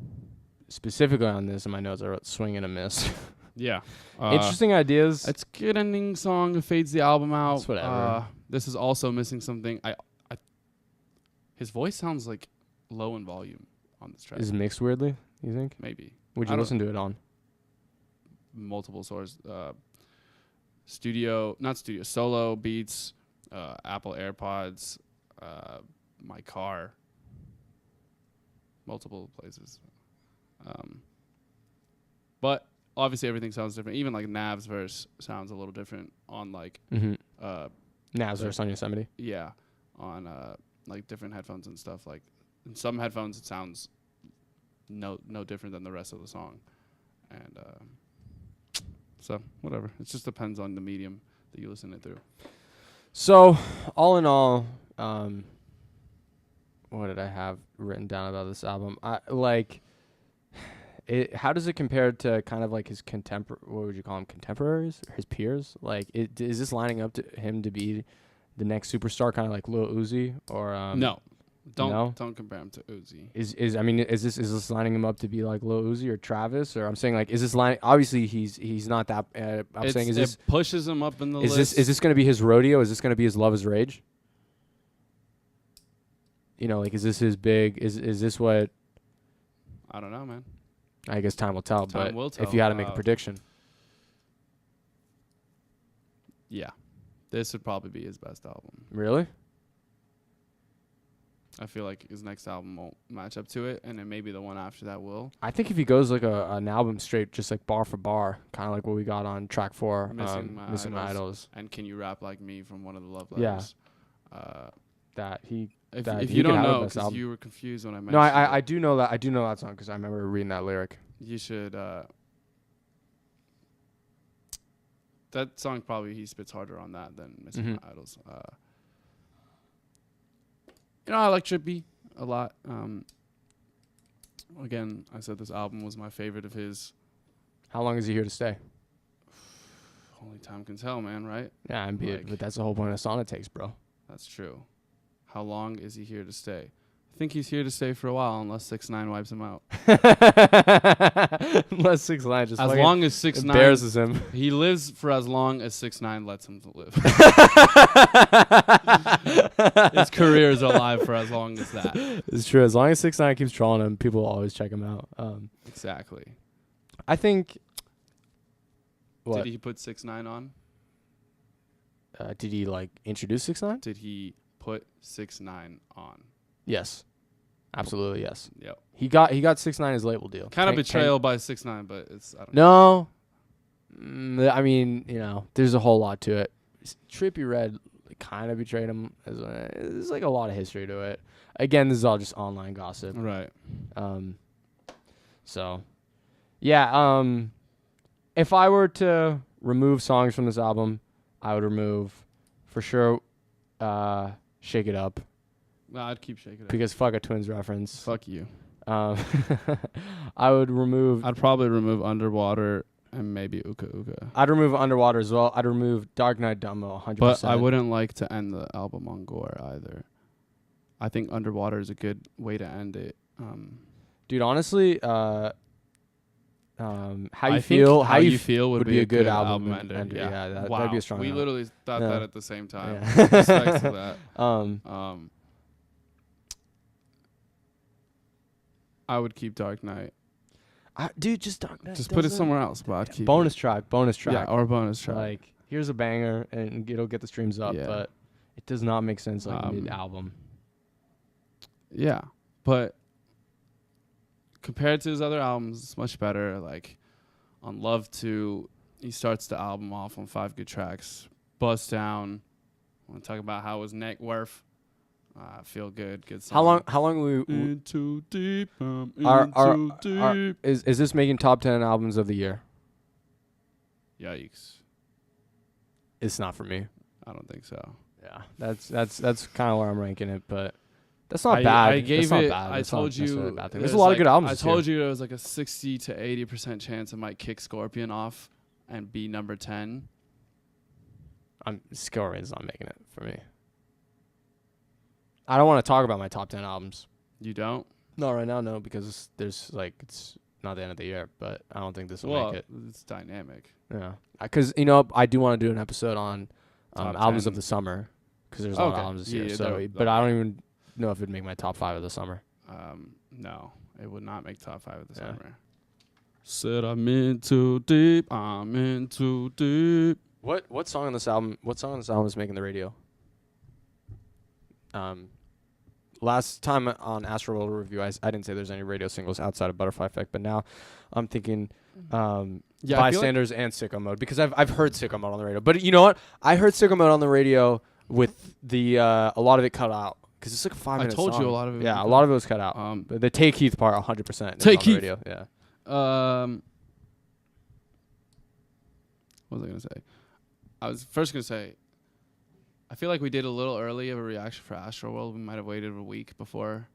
specifically on this in my notes. I wrote swing and a miss. Yeah. Interesting ideas. It's a good ending song. It fades the album out. It's whatever. This is also missing something. His voice sounds like low in volume on this track. Is it mixed weirdly, you think? Maybe. Would I you don't- listen to it on? Multiple sources. Solo beats, Apple AirPods, my car. Multiple places. But obviously everything sounds different. Even like Nav's verse sounds a little different on like Nav's verse on Yosemite. yeah, on like different headphones and stuff. Like in some headphones it sounds no different than the rest of the song. And so whatever. It just depends on the medium that you listen it through. So, all in all, what did I have written down about this album? How does it compare to kind of like his what would you call him, contemporaries, or his peers? Like, is this lining up to him to be the next superstar, kind of like Lil Uzi, or No. No? Don't compare him to Uzi. Is this lining him up to be like Lil Uzi or Travis? Or I'm saying like, is this line? Obviously, he's not that. I'm saying It pushes him up in the list. is this going to be his rodeo? Is this going to be his Love Is Rage? You know, like, is this his big? Is this what? I don't know, man. I guess time will tell. Time but will if tell. you had to make a prediction, Yeah, this would probably be his best album. really? I feel like his next album won't match up to it, and then maybe the one after that will. I think if he goes like an album straight, just like bar for bar, kind of like what we got on track 4, Missing My My Idols. Idols, And Can You Rap Like Me from One of the Love Yeah. Letters. that he. If That he you could don't have the know, best because album. you were confused when I mentioned No, I it, do know that. I do know that song because I remember reading that lyric. you should. That song probably he spits harder on that than Missing My Idols. I like Trippie a lot. Again, I said this album was my favorite of his. How long is he here to stay? Only time can tell, man, right? Yeah, Like- but that's the whole point of Sauna Takes, bro. That's true. How long is he here to stay? I think he's here to stay for a while, unless 6ix9ine wipes him out. Unless 6ix9ine just As fucking long as 6ix9ine, embarrasses him. he lives for as long as 6ix9ine lets him to live. His career is alive for as long as that. It's true. As long as 6ix9ine keeps trolling him, people will always check him out. Exactly. I think. What Did he put 6ix9ine on? did he like introduce 6ix9ine? Did he put 6ix9ine on? Yes, absolutely yes. Yep. He got 6ix9ine his label deal. Kind of Can- betrayal by 6ix9ine, but it's I don't know. No, I mean, there's a whole lot to it. Trippie Redd kind of betrayed him. There's like a lot of history to it. Again, this is all just online gossip. Right. So, yeah. if I were to remove songs from this album, I would remove, for sure, Shake It Up. No, I'd keep shaking it. Because fuck a Twins reference. Fuck you. I would remove. I'd probably remove Underwater and maybe Uka Uka. I'd remove Underwater as well. I'd remove Dark Knight Dumbo 100%. But I wouldn't like to end the album on gore either. I think Underwater is a good way to end it. Dude, honestly, How You Feel would be a good album ender. Yeah, wow. that'd be a strong We album. literally thought that at the same time. Yeah. Respect to that. I would keep Dark Knight. Dude, just Dark Knight. Just put it somewhere else, but I'd keep bonus it. track. Yeah, or bonus track. Like, here's a banger, and it'll get the streams up, Yeah. but it does not make sense like mid-album. Yeah, but compared to his other albums, it's much better. Like, on Love 2, he starts the album off on 5 good tracks. Bust Down. I want to talk about how his neck worth. Feel good. Good song. How long we Into deep. is this making top 10 albums of the year? Yikes. It's not for me. I don't think so. Yeah, that's kind of where I'm ranking it, but that's not bad. I gave that's not it. bad. I That's not told necessarily you. a bad thing. There's a lot of good albums. I this year. told you there was like a 60 to 80% chance it might kick Scorpion off and be number 10. Scorpion's not making it for me. I don't want to talk about my top 10 albums. You don't? No, right now, no, because it's not the end of the year, but I don't think this will make it. It's dynamic. Yeah, because I do want to do an episode on Top albums 10. of the summer, because there's a lot of albums this year. So, but I don't even know if it'd make my top 5 of the summer. No, it would not make top 5 of the Yeah. summer. Said I'm in too deep. I'm in too deep. What song on this album? What song on this album is making the radio? Last time on Astro World Review, I didn't say there's any radio singles outside of Butterfly Effect, but now I'm thinking Bystanders and Sicko Mode, because I've heard Sicko Mode on the radio. But you know what? I heard Sicko Mode on the radio with the a lot of it cut out, because it's like a 5-minute I told song. you a lot of it. Yeah, a lot of it was cut out. But the Take Heath part, 100%. Take on the Heath. radio. Yeah. What was I gonna say? I was first gonna say, I feel like we did a little early of a reaction for Astro World. We might have waited a week before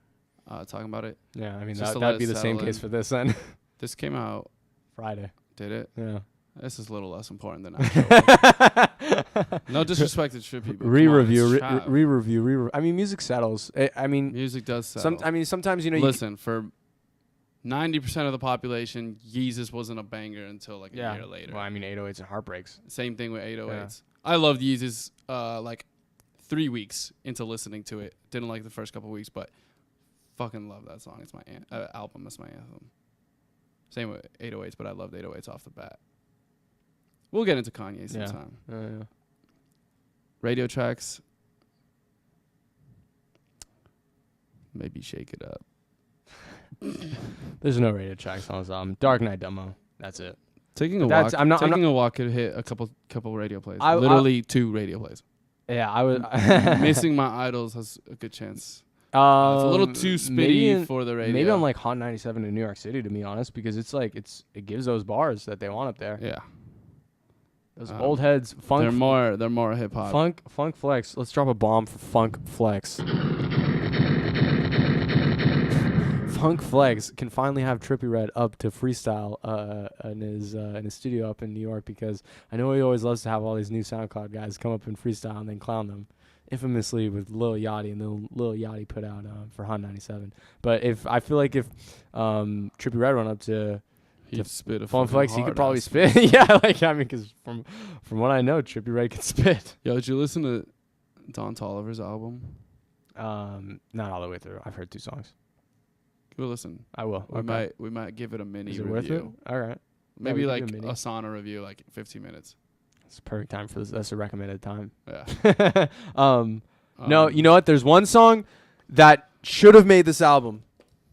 talking about it. Yeah, I mean, Just to let that'd it be the same settle case in. for this then. This came out Friday. Did it? Yeah. This is a little less important than Astro World. No disrespect to Trippie, but Re-review. I mean, music settles. I mean, music does settle. Sometimes Listen, for 90% of the population, Yeezus wasn't a banger until like a year later. Well, I mean, 808s and Heartbreaks. Same thing with 808s. I loved Yeezus like 3 weeks into listening to it. Didn't like the first couple weeks, but fucking love that song. It's my album. It's my anthem. Same with 808s, but I loved 808s off the bat. We'll get into Kanye sometime. Yeah. Radio tracks. Maybe Shake It Up. There's no radio tracks on this album. Dark Knight Dumbo. That's it. Taking a walk. Taking a walk could hit a couple radio plays. Literally 2 radio plays. Yeah, I would. Missing My Idols has a good chance. It's a little too spitty for the radio. Maybe on like Hot 97 in New York City, to be honest, because it's like it gives those bars that they want up there. Yeah. Those old heads, funk. They're more hip hop. Funk Flex. Let's drop a bomb for Funk Flex. Funk Flex can finally have Trippie Redd up to freestyle in his studio up in New York, because I know he always loves to have all these new SoundCloud guys come up and freestyle and then clown them, infamously with Lil Yachty, and then Lil Yachty put out for Hot 97. But I feel like if Trippie Redd went up to spit a Funk Flex, he could probably spit. Yeah, because from what I know, Trippie Redd can spit. Yo, did you listen to Don Toliver's album? Not all the way through. I've heard 2 songs. Give a listen. I will. We might give it a mini Is it review. worth it? All right. Maybe we like can do a sauna review, like 15 minutes. It's a perfect time for this. That's a recommended time. Yeah. No, you know what? There's one song that should have made this album.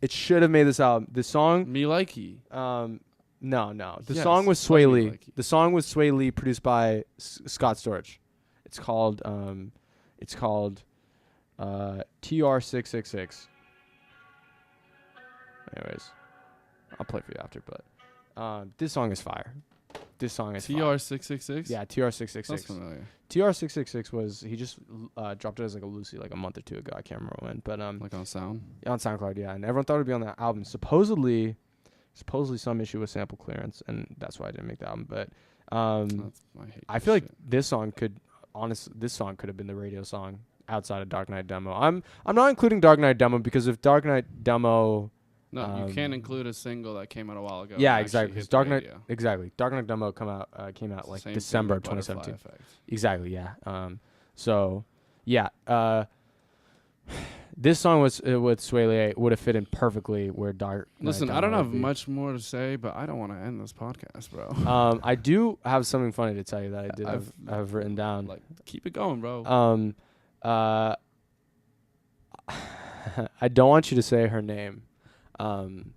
It should have made this album. The song. Me Likey. No. The Yes, song was Sway Me Lee. Likey. The song was Sway Lee, produced by Scott Storch. It's called TR666. Anyways, I'll play for you after, but this song is fire. this song is TR666. Yeah, TR666. That's familiar. TR666 was he just dropped it as like a Lucy like a month or two ago. I can't remember when, but Like on Sound. on SoundCloud, yeah. And everyone thought it'd be on that album. Supposedly some issue with sample clearance, and that's why I didn't make the album. But I feel like this song could have been the radio song outside of Dark Knight Demo. I'm not including Dark Knight Demo because if Dark Knight Demo No, you can't include a single that came out a while ago. Yeah, and exactly. actually hit Dark the Knight radio. exactly. Dark Knight Demo came out like Same thing December with of Butterfly 2017. Effect. Exactly, yeah. So yeah, this song was with Sway would have fit in perfectly where Dark Knight Listen, I Demo don't would have be. much more to say, but I don't want to end this podcast, bro. I do have something funny to tell you that I did I've- have written down. Like, keep it going, bro. I don't want you to say her name. I'm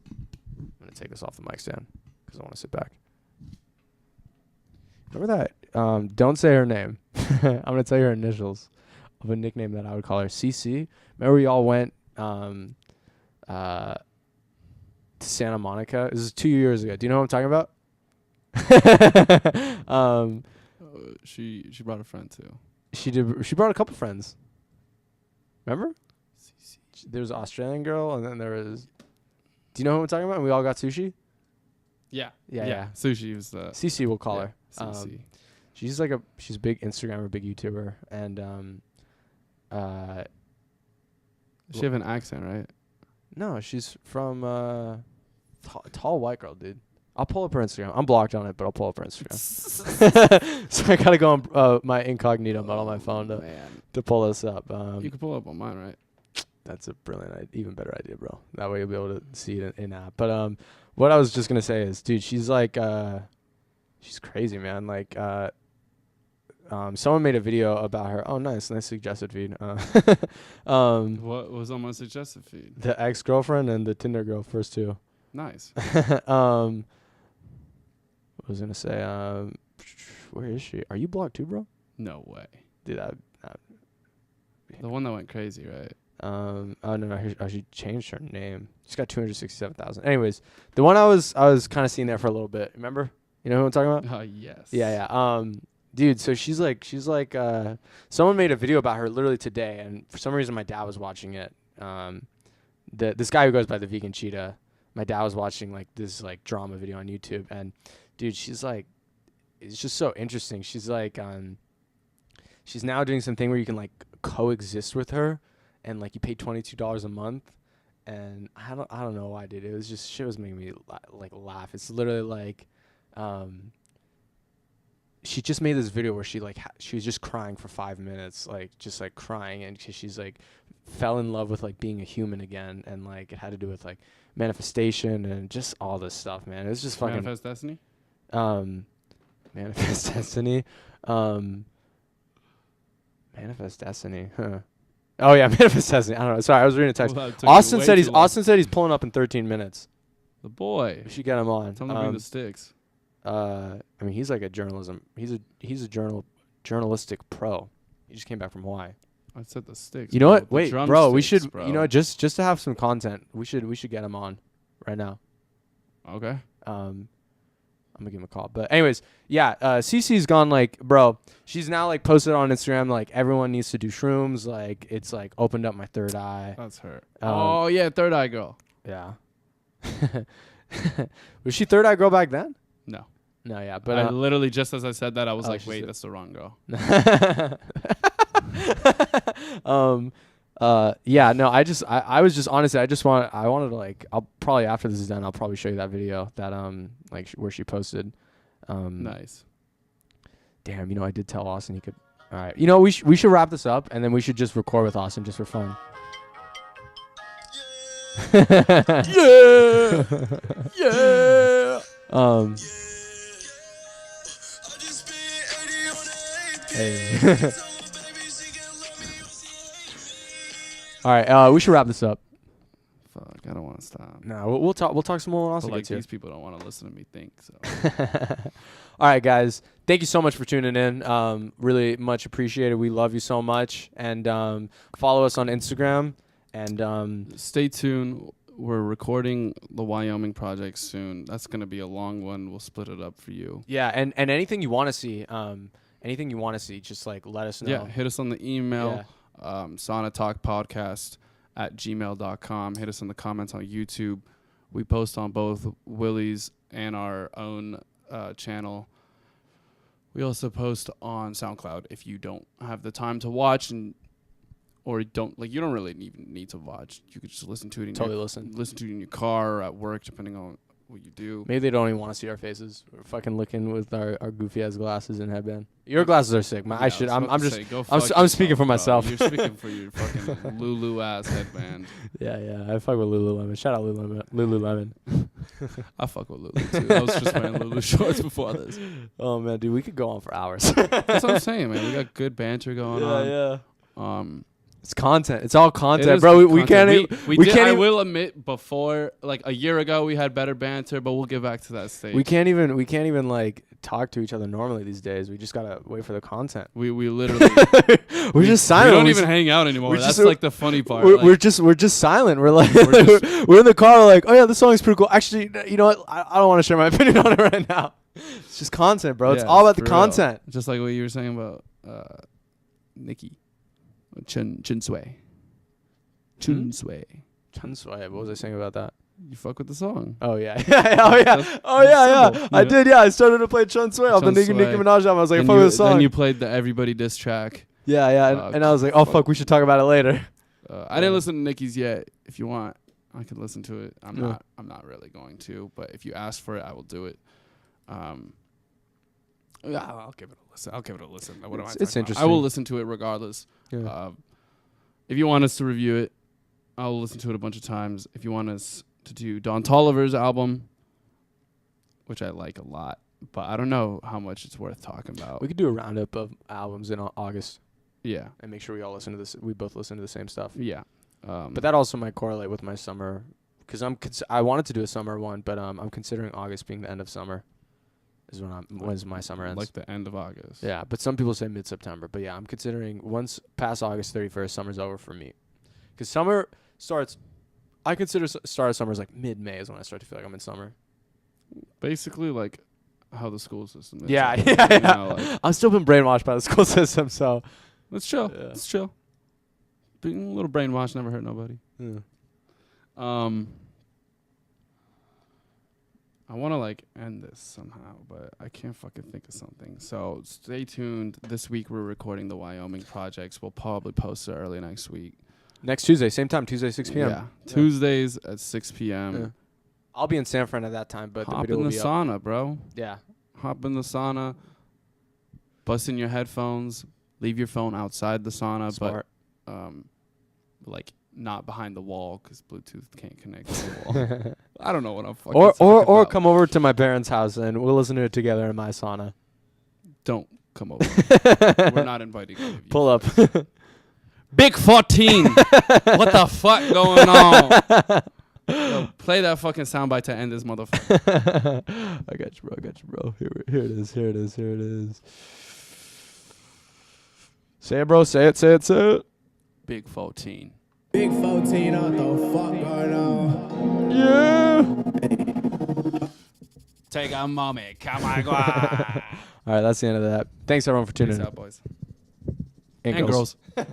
gonna take this off the mic stand because I want to sit back. Remember that? Don't say her name. I'm gonna tell you her initials of a nickname that I would call her. CC. Remember we all went to Santa Monica. This is 2 years ago. Do you know what I'm talking about? She brought a friend too. She did. She brought a couple friends. Remember? There was an Australian girl, and then there was. Do you know who I'm talking about? And we all got sushi. Yeah. Yeah. Sushi was the. Cece, we'll call her. CC. She's she's a big Instagrammer, big YouTuber, and She have an accent, right? no, she's from tall white girl, dude. I'll pull up her Instagram. I'm blocked on it, but I'll pull up her Instagram. So I gotta go on my incognito mode on my phone Man. to pull this up. You can pull up on mine, right? That's a brilliant, even better idea, bro. That way you'll be able to see it in app. But what I was just gonna say is, dude, she's like, she's crazy, man. Like, someone made a video about her. Oh, nice suggested feed. What was on my suggested feed? The ex-girlfriend and the Tinder girl, first two. Nice. I was gonna say, where is she? Are you blocked too, bro? No way. Dude, The one that went crazy, right? oh no, she changed her name. She's got 267,000. Anyways, the one I was kind of seeing there for a little bit. Remember? You know who I'm talking about? Yes. Yeah. Dude, so she's like, someone made a video about her literally today, and for some reason my dad was watching it. This guy who goes by the Vegan Cheetah, my dad was watching like this like drama video on YouTube, and dude, she's like, it's just so interesting. She's like, she's now doing something where you can like coexist with her, and like you pay $22 a month, and I don't know why, dude. It was just shit was making me like laugh. It's literally like, she just made this video where she like she was just crying for 5 minutes, like just like crying, and she's like fell in love with like being a human again, and like it had to do with like manifestation and just all this stuff, man. It was just fucking Manifest Destiny? Manifest Destiny. Manifest Destiny. Huh. Oh yeah, Manifest Destiny. I don't know. Sorry, I was reading a text. Well, that took Austin way said too long. Austin said he's pulling up in 13 minutes. The boy. We should get him on. Tell him to bring the sticks. I mean, he's like a journalism. He's a journalistic pro. He just came back from Hawaii. I said the sticks. You know bro. what? The Wait, bro. We drumsticks, should. bro. You know, just to have some content, we should get him on right now. Okay. I'm gonna give him a call. But anyways, yeah. Cece's gone like, bro. She's now like posted on Instagram like everyone needs to do shrooms. Like it's like opened up my third eye. That's her. Um, Yeah, Third Eye Girl. Yeah. Was she third eye girl back then? No. No, yeah. But But I literally, just as I said that, I was like, she's wait, a- that's the wrong girl. Yeah, no, I was just honestly, I wanted to like, I'll probably after this is done, I'll probably show you that video that like where she posted. Nice. Damn, you know, I did tell Austin he could. All right, you know, we should wrap this up and then we should just record with Austin just for fun. Yeah. Yeah. Hey. All right, we should wrap this up. Fuck, I don't want to stop. No, we'll talk some more when But Austin like gets here. these people don't want to listen to me think. So All right, guys. Thank you so much for tuning in. Really much appreciated. We love you so much. And follow us on Instagram. And stay tuned. we're recording the Wyoming project soon. That's gonna be a long one. We'll split it up for you. Yeah, and anything you want to see, just like let us know. Yeah, hit us on the email, Sauna Talk Podcast @gmail.com. Hit us in the comments on YouTube. We post on both Willie's and our own channel. We also post on SoundCloud if you don't have the time to watch or you don't really even need to watch. You could just listen to it. Listen to it in your car or at work, depending on what you do. Maybe they don't even want to see our faces. We're fucking looking with our goofy ass glasses and headband. Your glasses are sick. I'm speaking for myself. You're speaking for your fucking Lulu ass headband. Yeah. I fuck with Lululemon. Shout out Lululemon. I fuck with Lulu too. I was just wearing Lulu shorts before this. Oh man, dude, we could go on for hours. That's what I'm saying, man. We got good banter going on. Yeah. It's content. It's all content, bro. We content. can't. We We did, can't. I Even, will admit, before like a year ago, we had better banter, but we'll get back to that stage. we can't even like talk to each other normally these days. We just gotta wait for the content. We literally We're just silent. We don't even hang out anymore. That's like the funny part. We're just silent. We're like we're in the car. We're like, oh yeah, this song's pretty cool. Actually, you know what? I don't want to share my opinion on it right now. It's just content, bro. It's all about the content. Just like what you were saying about Nikki Chun Sui. What was I saying about that? You fuck with the song. Oh yeah. I did. Yeah, I started to play Chun Sui off the Nicki Minaj album. I was like, fuck with the song. Then you played the Everybody diss track. Yeah, and I was like, oh fuck, we should talk about it later. I didn't listen to Nicki's yet. If you want, I could listen to it. I'm not really going to, but if you ask for it, I will do it. I'll give it a listen. What am I it's interesting. I will listen to it regardless. Yeah. If you want us to review it, I'll listen to it a bunch of times. If you want us to do Don Toliver's album, which I like a lot, but I don't know how much it's worth talking about. We could do a roundup of albums in August. Yeah. And make sure we all listen to this. We both listen to the same stuff. Yeah. But that also might correlate with my summer, because I wanted to do a summer one, but I'm considering August being the end of summer. Is when my summer ends. Like the end of August. Yeah, but some people say mid-September. But yeah, I'm considering once past August 31st, summer's over for me. Because summer starts, I consider start of summer is like mid-May is when I start to feel like I'm in summer. Basically like how the school system is. Yeah. You know, like, I've still been brainwashed by the school system, so. Let's chill. Yeah. Let's chill. Being a little brainwashed never hurt nobody. Yeah. I want to like end this somehow, but I can't fucking think of something. So stay tuned. This week we're recording the Wyoming projects. We'll probably post it early next week. Next Tuesday, same time, Tuesday, 6 p.m. Yeah, Tuesdays at 6 p.m. Yeah. I'll be in San Fran at that time, but hop the video in will the be sauna, up. bro. Yeah. Hop in the sauna. Bust in your headphones. Leave your phone outside the sauna, Smart. but like not behind the wall because Bluetooth can't connect to the wall. I don't know what I'm fucking Or about. come over to my parents' house and we'll listen to it together in my sauna. Don't come over. We're not inviting you. Pull up. Big 14. What the fuck going on? Yo, play that fucking soundbite to end this motherfucker. I got you, bro. Here it is. Say it, bro. Say it. Big 14. Big 14, what the fuck going on? Yeah. Take a moment. Come on, go on. All right, that's the end of that. Thanks, everyone, for tuning Peace in. out, boys. And And girls. girls.